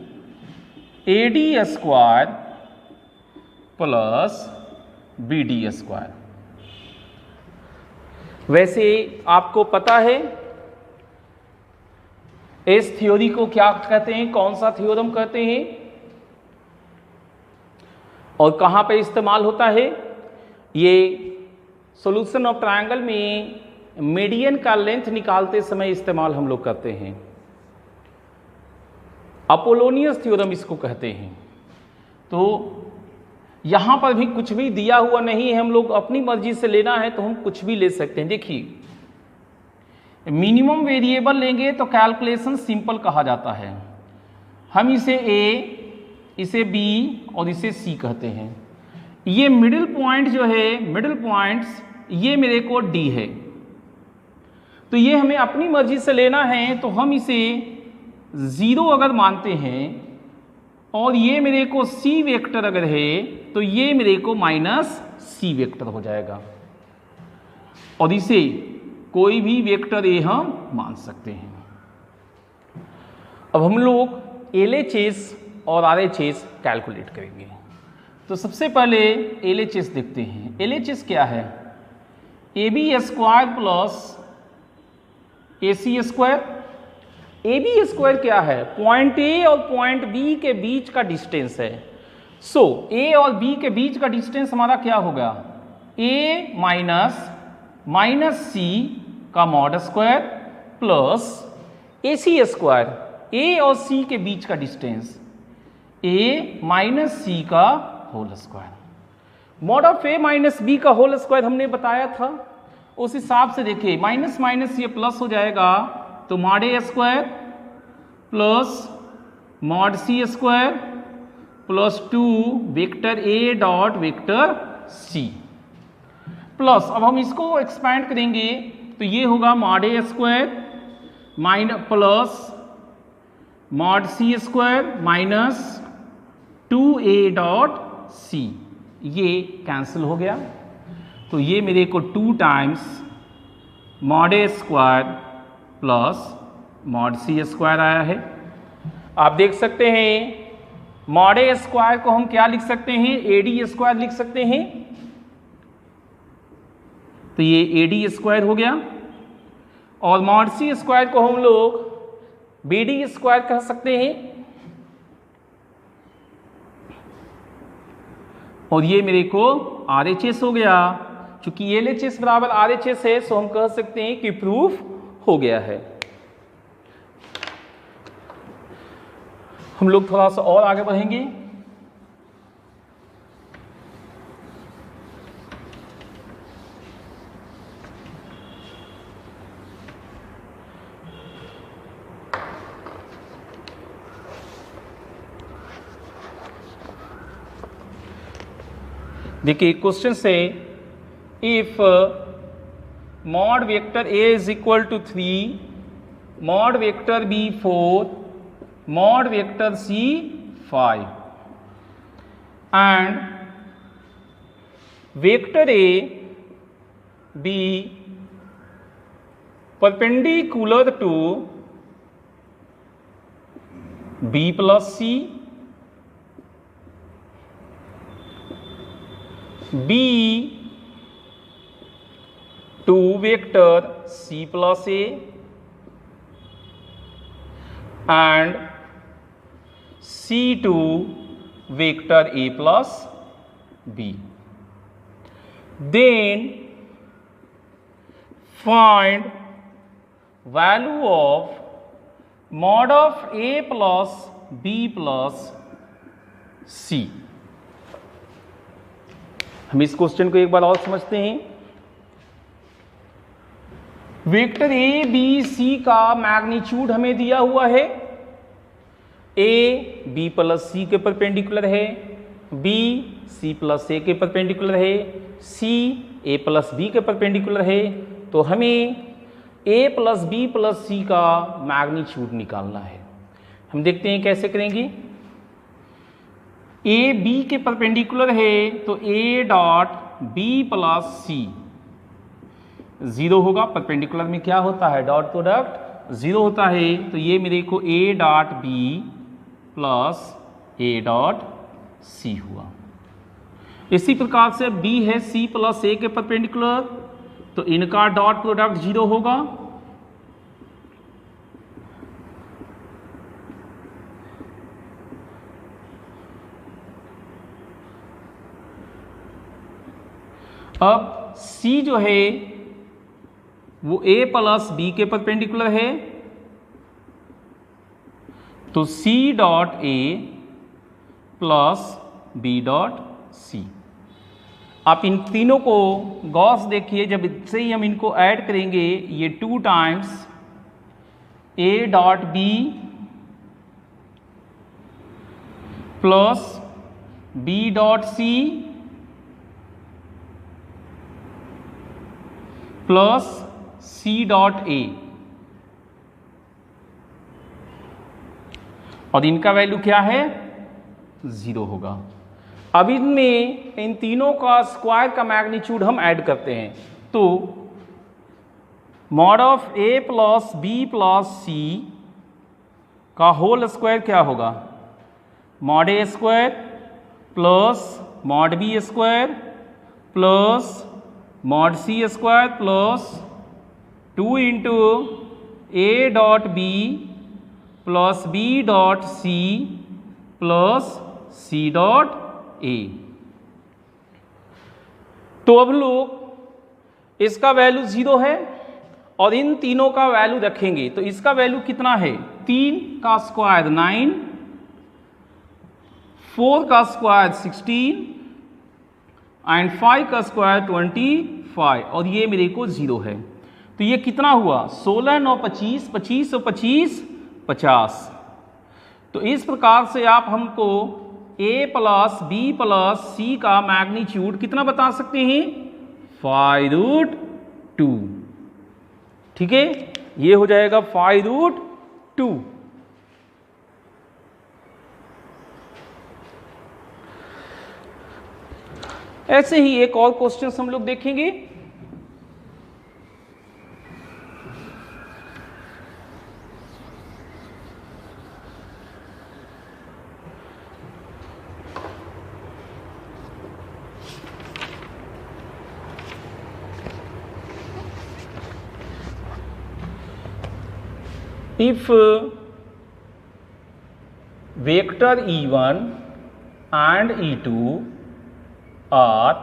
A D square plus B D square. वैसे आपको पता है इस theory को क्या कहते हैं, कौन सा थ्योरम कहते हैं और कहां पे इस्तेमाल होता है। ये सॉल्यूशन ऑफ ट्रायंगल में मीडियन का लेंथ निकालते समय इस्तेमाल हम लोग करते हैं। अपोलोनियस थ्योरम इसको कहते हैं। तो यहां पर भी कुछ भी दिया हुआ नहीं है, हम लोग अपनी मर्जी से लेना है तो हम कुछ भी ले सकते हैं। देखिए मिनिमम वेरिएबल लेंगे तो कैलकुलेशन सिंपल कहा जाता है। हम इसे ए, इसे बी और इसे सी कहते हैं। ये मिडिल पॉइंट जो है, मिडिल पॉइंट्स ये मेरे को डी है, तो ये हमें अपनी मर्जी से लेना है। तो हम इसे 0 अगर मानते हैं और ये मेरे को सी वेक्टर अगर है तो ये मेरे को माइनस सी वेक्टर हो जाएगा और इसे कोई भी वेक्टर ए हम मान सकते हैं। अब हम लोग LHS और RHS कैलकुलेट करेंगे। तो सबसे पहले LHS देखते हैं। LHS क्या है? AB square plus AC square. AB square क्या है? पॉइंट A और पॉइंट B के बीच का डिस्टेंस है। सो A और B के बीच का डिस्टेंस हमारा क्या होगा? A माइनस C का mod square plus AC square. A और C के बीच का डिस्टेंस A माइनस C का whole square. Mod of A minus B का होल स्क्वायर हमने बताया था, उस हिसाब से देखिए माइनस माइनस ये प्लस हो जाएगा तो mod A square plus mod C square plus 2 vector A dot vector C plus, अब हम इसको एक्सपैंड करेंगे तो ये होगा mod A square minus plus mod C square minus 2A dot C, ये कैंसिल हो गया तो ये मेरे को 2 times mod A square plus mod C square आया है। आप देख सकते हैं मॉड A स्क्वायर को हम क्या लिख सकते हैं? AD स्क्वायर लिख सकते हैं। तो ये AD स्क्वायर हो गया और मॉड C स्क्वायर को हम लोग BD स्क्वायर कह सकते हैं और ये मेरे को RHS हो गया। चूंकि LHS बराबर RHS है तो हम कह सकते हैं कि प्रूफ हो गया है। हम लोग थोड़ा सा और आगे बढ़ेंगे। देखिए क्वेश्चन से if mod vector A is equal to 3, mod vector B 4, mod vector C 5 and vector A B perpendicular to B plus C, B to vector C plus A and C to vector A plus B. Then find value of mod of A plus B plus C. हम इस question को एक बार और समझते हैं। Vector ए B सी का magnitude हमें दिया हुआ है। ए बी प्लस सी के परपेंडिकुलर है, बी सी प्लस ए के परपेंडिकुलर है, सी ए प्लस बी के परपेंडिकुलर है। तो हमें ए प्लस बी प्लस सी का मैग्नीट्यूड निकालना है। हम देखते हैं कैसे करेंगे। ए बी के परपेंडिकुलर है तो ए डॉट बी प्लस सी 0 होगा। परपेंडिकुलर में क्या होता है, डॉट प्रोडक्ट 0 होता है। तो ये मेरे को a dot B plus A dot c हुआ। इसी प्रकार से बी है सी प्लस ए के परपेंडिकुलर, तो इनका डॉट प्रोडक्ट 0 होगा। अब C जो है वो A प्लस बी के परपेंडिकुलर है, तो C dot A plus B dot C। आप इन तीनों को गौर से देखिए, जब इससे ही हम इनको ऐड करेंगे, ये 2 times A dot B plus B dot C plus C dot a, और इनका वैल्यू क्या है, 0 होगा। अब इनमें इन तीनों का स्क्वायर का मैग्नीट्यूड हम ऐड करते हैं, तो mod of A plus B plus C का होल स्क्वायर क्या होगा, mod A square plus mod B square plus mod C square plus 2 into A dot B plus B dot C plus C dot A. तो अब लोग इसका value 0 है और इन तीनों का वैल्यू रखेंगे, तो इसका वैल्यू कितना है, 3 का स्क्वायर 9, 4 का स्क्वायर 16 एंड 5 का स्क्वायर 25, और ये मेरे को 0 है। तो ये कितना हुआ, 16 9 25, 25 और 25 50। तो इस प्रकार से आप हमको a plus B plus C का मैग्नीट्यूड कितना बता सकते हैं, 5√2। ठीक है, ये हो जाएगा 5√2। ऐसे ही एक और क्वेश्चन हम लोग देखेंगे। If vector e1 and e2 are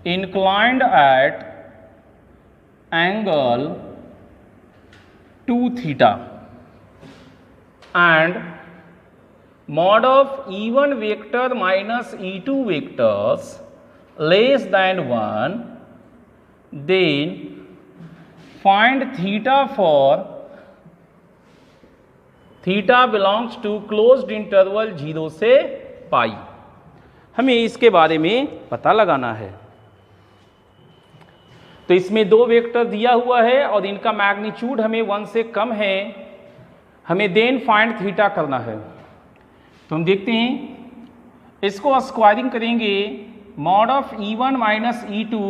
inclined at angle 2 theta and mod of e1 vector minus e2 vectors less than 1, then find theta for theta belongs to closed interval 0 से पाई। हमें इसके बारे में पता लगाना है। तो इसमें 2 वेक्टर दिया हुआ है और इनका मैग्नीट्यूड हमें 1 से कम है, हमें देन फाइंड थीटा करना है। तो हम देखते हैं, इसको स्क्वायरिंग करेंगे, mod of e1 minus e2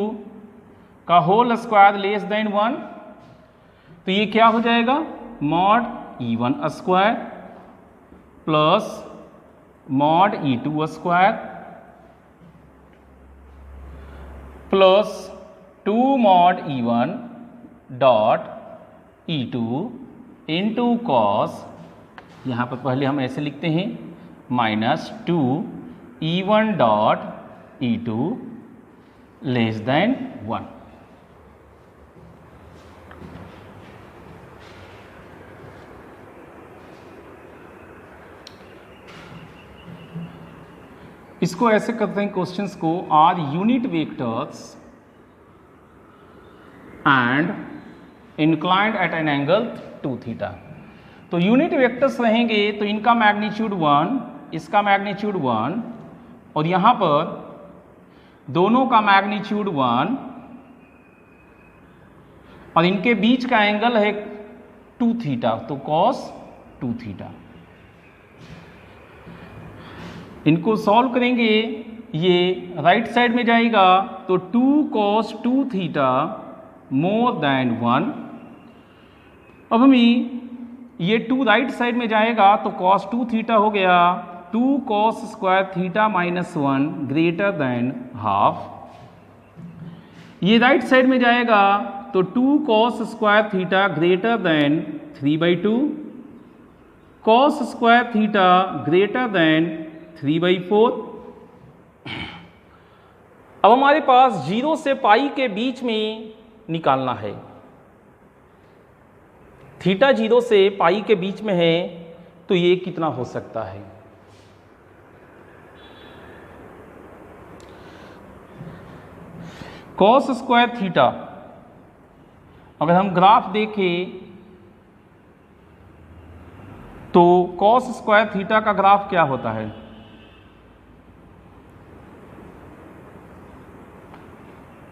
का होल स्क्वायर लेस देन 1, तो ये क्या हो जाएगा, mod e1 square plus mod e2 square plus 2 mod e1 dot e2 into cos, यहाँ पर पहले हम ऐसे लिखते हैं, minus 2 e1 dot e2 less than 1। इसको ऐसे करते हैं क्वेश्चंस को, are unit vectors and inclined at an angle 2 theta. तो यूनिट वेक्टर्स रहेंगे तो इनका मैग्नीट्यूड 1, इसका मैग्नीट्यूड 1, और यहाँ पर दोनों का मैग्नीट्यूड 1 और इनके बीच का एंगल है 2 थीटा, तो cos 2 थीटा। इनको सॉल्व करेंगे, ये राइट साइड में जाएगा तो 2 cos 2 थीटा मोर देन 1। अब हमें ये 2 राइट साइड में जाएगा तो cos 2 थीटा हो गया 2 cos square theta minus 1 greater than half. ये राइट साइड में जाएगा तो 2 cos square theta greater than 3/2, cos square theta greater than 3/4। अब हमारे पास 0 से पाई के बीच में निकालना है। थीटा 0 से पाई के बीच में है तो ये कितना हो सकता है? cos स्क्वायर थीटा, अगर हम ग्राफ देखें तो cos स्क्वायर थीटा का ग्राफ क्या होता है?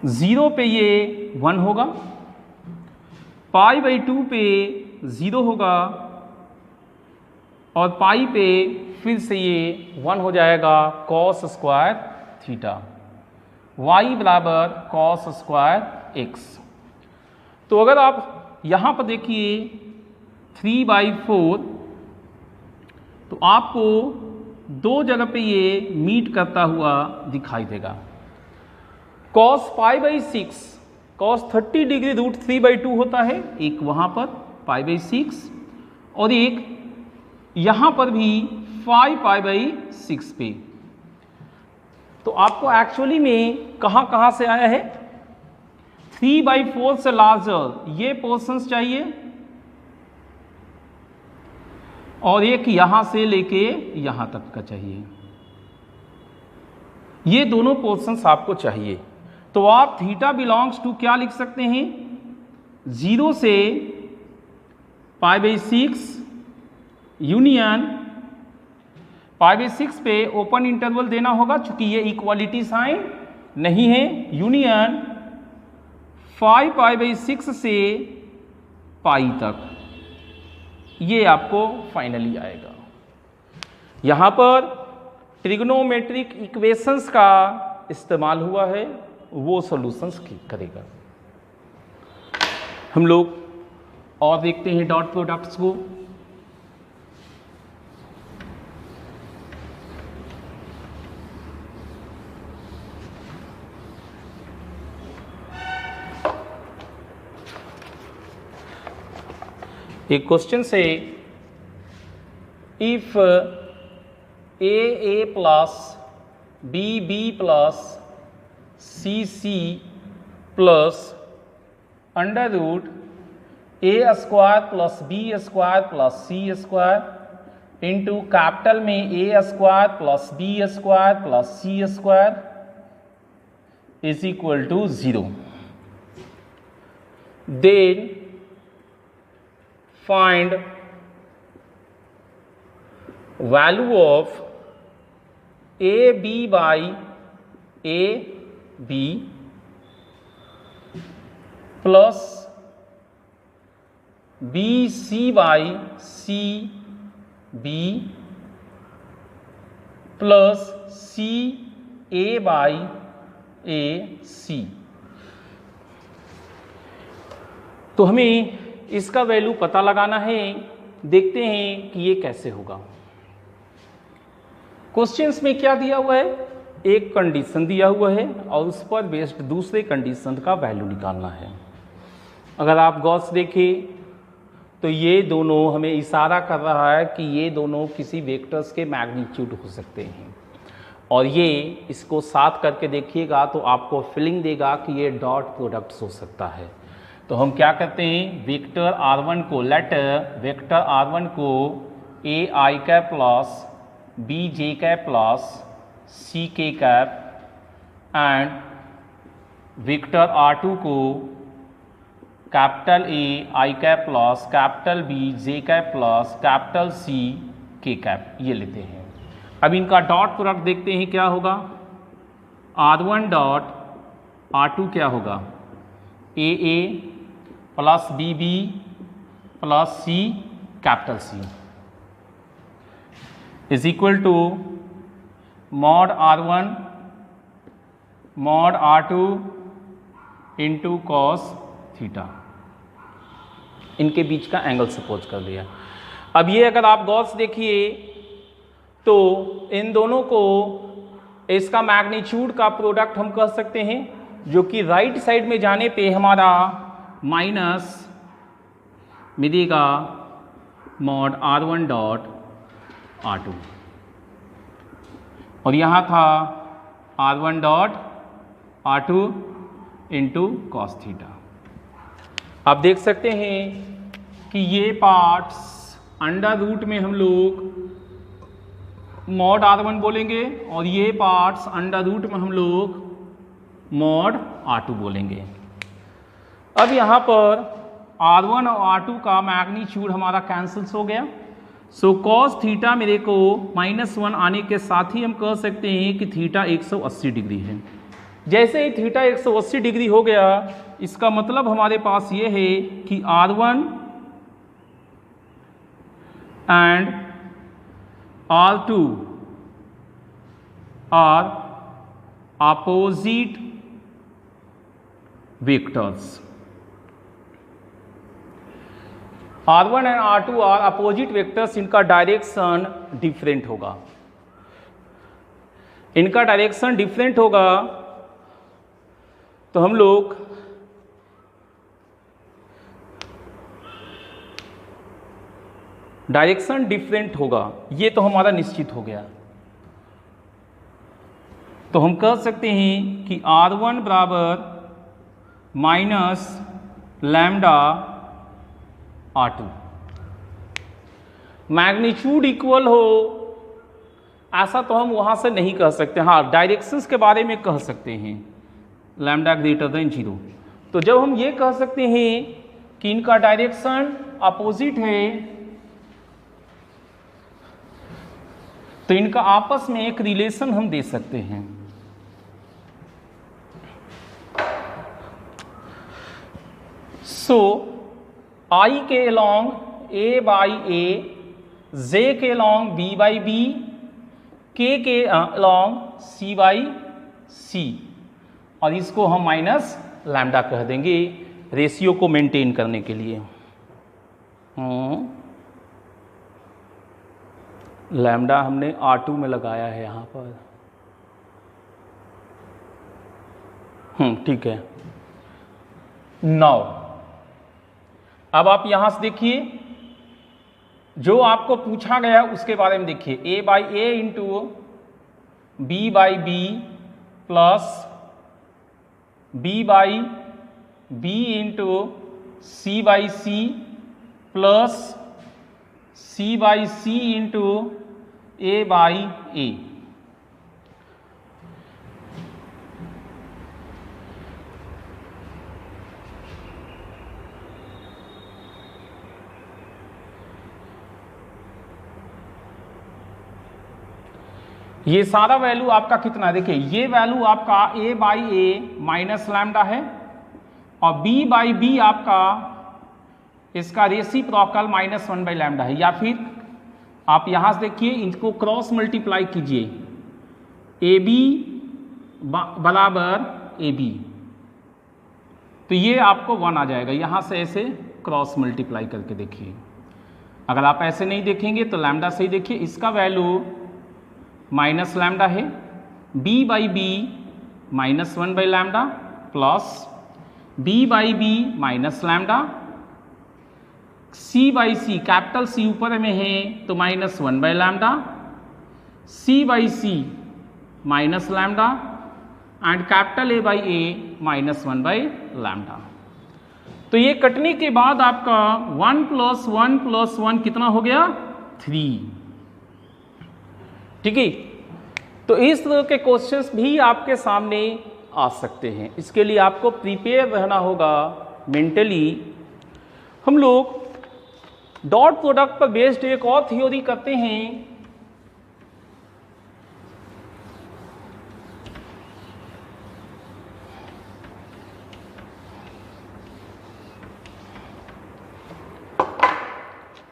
0 पे ये 1 होगा, π/2 पे 0 होगा और पाई पे फिर से ये 1 हो जाएगा cos स्क्वायर थीटा, y बराबर cos स्क्वायर x। तो अगर आप यहाँ पर देखिए 3/4 तो आपको दो जगह पे ये मीट करता हुआ दिखाई देगा। cos π/6 cos 30 डिग्री रूट 3/2 होता है, एक वहाँ पर π/6 और एक यहाँ पर भी 5π/6 पे। तो आपको एक्चुअली में कहाँ से आया है? 3/4 से लार्जर ये पोर्शंस चाहिए और एक यहाँ से लेके यहाँ तक का चाहिए। ये दोनों पोर्शंस आपको चाहिए। तो आप थीटा बिलोंग्स टू क्या लिख सकते हैं? 0 से π/6 यूनियन π/6 पे ओपन इंटरवल देना होगा चूंकि ये इक्वालिटी साइन नहीं है, यूनियन 5π/6 से पाई तक, ये आपको फाइनली आएगा। यहाँ पर ट्रिग्नोमेट्रिक इक्वेशंस का इस्तेमाल हुआ है, वो सॉल्यूशंस करेगा। हम लोग और देखते हैं डॉट प्रोडक्ट्स को। एक क्वेश्चन से if a plus b plus c plus under root a square plus b square plus c square into capital में a square plus b square plus c square is equal to 0, then find value of AB by AB plus BC by CB plus CA by AC। तो हमें इसका value पता लगाना है। देखते हैं कि ये कैसे होगा। क्वेश्चंस में क्या दिया हुआ है? एक कंडीशन दिया हुआ है और उस पर बेस्ड दूसरे कंडीशन का वैल्यू निकालना है। अगर आप गौर से देखें तो ये दोनों हमें इशारा कर रहा है कि ये दोनों किसी वेक्टर्स के मैग्नीट्यूड हो सकते हैं और ये इसको साथ करके देखिएगा तो आपको फीलिंग देगा कि ये डॉट प्रोडक्ट्स हो सकता है। तो हम क्या करते हैं, वेक्टर r1 को वेक्टर r1 को ai cap plus bj cap plus ck cap and vector r2 को capital A I cap plus capital B J cap plus capital C के कैप ये लेते हैं। अब इनका डॉट प्रोडक्ट देखते हैं क्या होगा। r1 डॉट r2 क्या होगा, AA plus b b plus c capital c is equal to mod R1 mod R2 into cos theta. इनके बीच का एंगल सपोज कर लिया। अब ये अगर आप गौर से देखिए तो इन दोनों को इसका मैग्नीट्यूड का प्रोडक्ट हम कह सकते हैं, जो कि राइट साइड में जाने पे हमारा माइनस मिलेगा मॉड R1 डॉट R2 और यहाँ था R1 dot R2 into cos theta. आप देख सकते हैं कि ये पार्ट्स अंडर रूट में हम लोग मॉड R1 बोलेंगे और ये पार्ट्स अंडर रूट में हम लोग मॉड R2 बोलेंगे। अब यहाँ पर R1 और R2 का मैग्नीट्यूड हमारा कैंसिल्स हो गया। सो कॉस थीटा मेरे को -1 आने के साथ ही हम कह सकते हैं कि थीटा 180 डिग्री है। जैसे ही थीटा 180 डिग्री हो गया, इसका मतलब हमारे पास ये है कि R1 and R2 are opposite vectors. R1 and R2 are opposite vectors, इनका डायरेक्शन डिफरेंट होगा। इनका डायरेक्शन डिफरेंट होगा तो हम लोग डायरेक्शन डिफरेंट होगा, ये तो हमारा निश्चित हो गया। तो हम कह सकते हैं कि R1 बराबर minus lambda R2। Magnitude equal हो ऐसा तो हम वहां से नहीं कह सकते। हाँ, डायरेक्शंस के बारे में कह सकते हैं, लैम्डा ग्रेटर देन 0। तो जब हम ये कह सकते हैं कि इनका डायरेक्शन अपोजिट है, तो इनका आपस में एक रिलेशन हम दे सकते हैं। सो I के along A by A, J के along B by B, K के अलॉन्ग C बाई C, और इसको हम माइनस लैम्डा कह देंगे रेशियो को मेंटेन करने के लिए। लैम्डा हमने R2 में लगाया है यहाँ पर। ठीक है। नाउ अब आप यहां से देखिए, जो आपको पूछा गया उसके बारे में देखिए। A by A into B by B plus B by B into C by C plus C by C into A by A। ये सारा वैल्यू आपका कितना है? देखिए ये वैल्यू आपका A by A minus lambda है और B बाई B आपका इसका रेसिप्रोकल -1 बाई लैम्डा है। या फिर आप यहां से देखिए, इनको क्रॉस मल्टीप्लाई कीजिए, AB बराबर AB, तो ये आपको 1 आ जाएगा। यहां से ऐसे क्रॉस मल्टीप्लाई करके देखिए। अगर आप ऐसे नहीं देखेंगे तो लैम्डा से ही देखिए, इसका वैल्यू माइनस लैम्डा है, B by B -1 by lambda plus B by B minus lambda, C by C, capital C ऊपर में है तो -1 by lambda, C by C minus lambda and capital A by A -1 by lambda. तो ये कटने के बाद आपका 1 + 1 + 1 कितना हो गया? 3। ठीक है। तो इस तरह के क्वेश्चंस भी आपके सामने आ सकते हैं। इसके लिए आपको प्रिपेयर रहना होगा मेंटली। हम लोग डॉट प्रोडक्ट पर बेस्ड एक और थ्योरी करते हैं,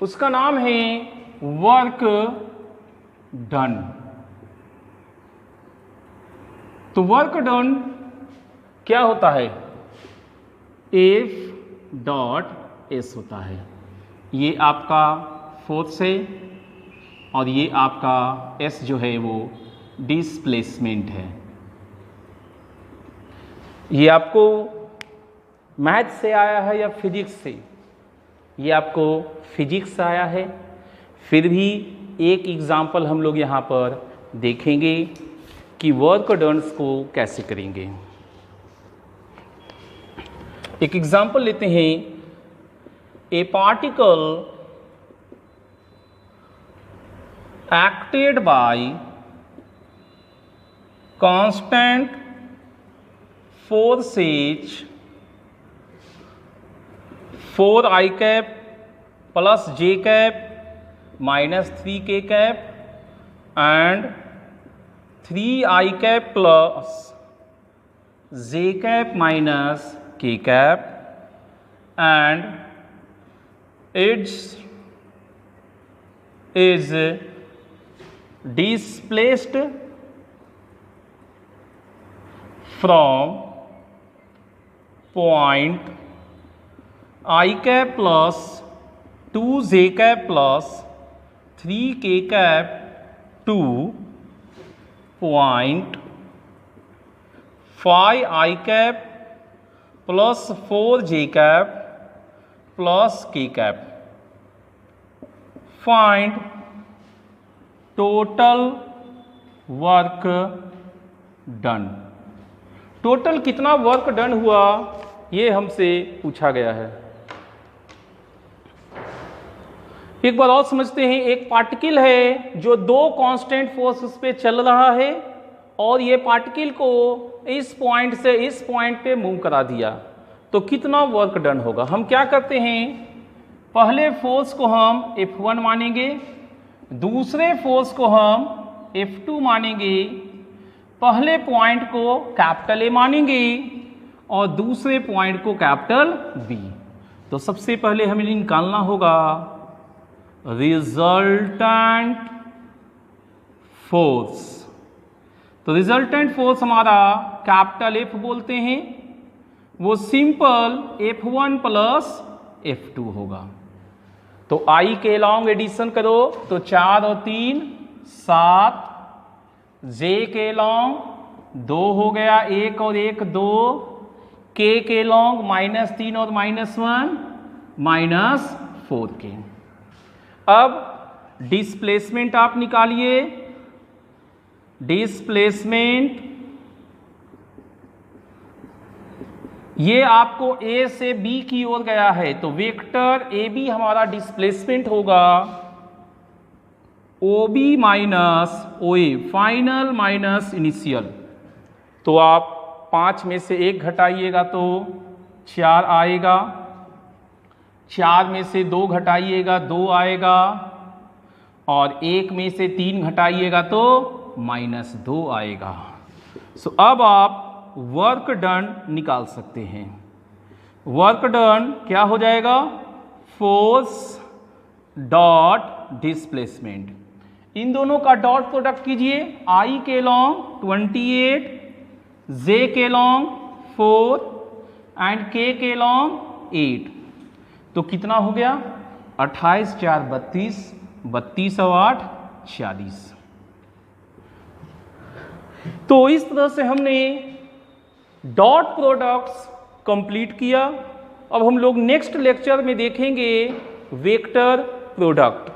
उसका नाम है वर्क डन। तो वर्क डन क्या होता है? एफ डॉट एस होता है। ये आपका फोर्स है और ये आपका एस जो है वो डिस्प्लेसमेंट है। ये आपको मैथ से आया है या फिजिक्स से? ये आपको फिजिक्स से आया है। फिर भी एक एग्जाम्पल हम लोग यहाँ पर देखेंगे कि वर्क डन्स को कैसे करेंगे। एक एग्जाम्पल लेते हैं। ए particle acted by constant forces 4i cap plus j cap minus 3k cap and 3i cap plus j cap minus k cap and its is displaced from point I cap plus 2j cap plus 3k cap to point 5i cap plus 4j cap plus k cap. Find total work done. Total कितना work done हुआ ये हमसे पूछा गया है। एक बार और समझते हैं। एक पार्टिकल है जो दो कांस्टेंट फोर्स पे चल रहा है और ये पार्टिकल को इस पॉइंट से इस पॉइंट पे मूव करा दिया, तो कितना वर्क डन होगा? हम क्या करते हैं, पहले फोर्स को हम F1 मानेंगे, दूसरे फोर्स को हम F2 मानेंगे, पहले पॉइंट को कैपिटल ए मानेंगे और दूसरे पॉइंट को कैपिटल बी। तो सबसे पहले हमें निकालना होगा रिजल्टेंट फोर्स। तो रिजल्टेंट फोर्स हमारा कैपिटल F बोलते हैं, वो सिंपल F1 प्लस F2 होगा। तो I के लॉन्ग एडिशन करो तो 4 और 3 7, J के लॉन्ग 2 हो गया, 1 और 1 2, K के लॉन्ग -3 और -1 -4K। अब डिस्प्लेसमेंट आप निकालिए। डिस्प्लेसमेंट ये आपको A से B की ओर गया है, तो वेक्टर AB हमारा डिस्प्लेसमेंट होगा OB minus OA, final minus initial. तो आप 5 में से 1 घटाइएगा तो 4 आएगा, 4 में से 2 घटाइएगा 2 आएगा और 1 में से 3 घटाइएगा तो -2 आएगा। सो अब आप वर्क डन निकाल सकते हैं। वर्क डन क्या हो जाएगा? Force dot displacement. इन दोनों का डॉट प्रोडक्ट कीजिए। I के लॉन्ग 28, J के लॉन्ग 4 एंड K के लॉन्ग 8। तो कितना हो गया? 28 4 32, 32 और 8 40। तो इस तरह से हमने डॉट प्रोडक्ट्स कंप्लीट किया। अब हम लोग नेक्स्ट लेक्चर में देखेंगे वेक्टर प्रोडक्ट।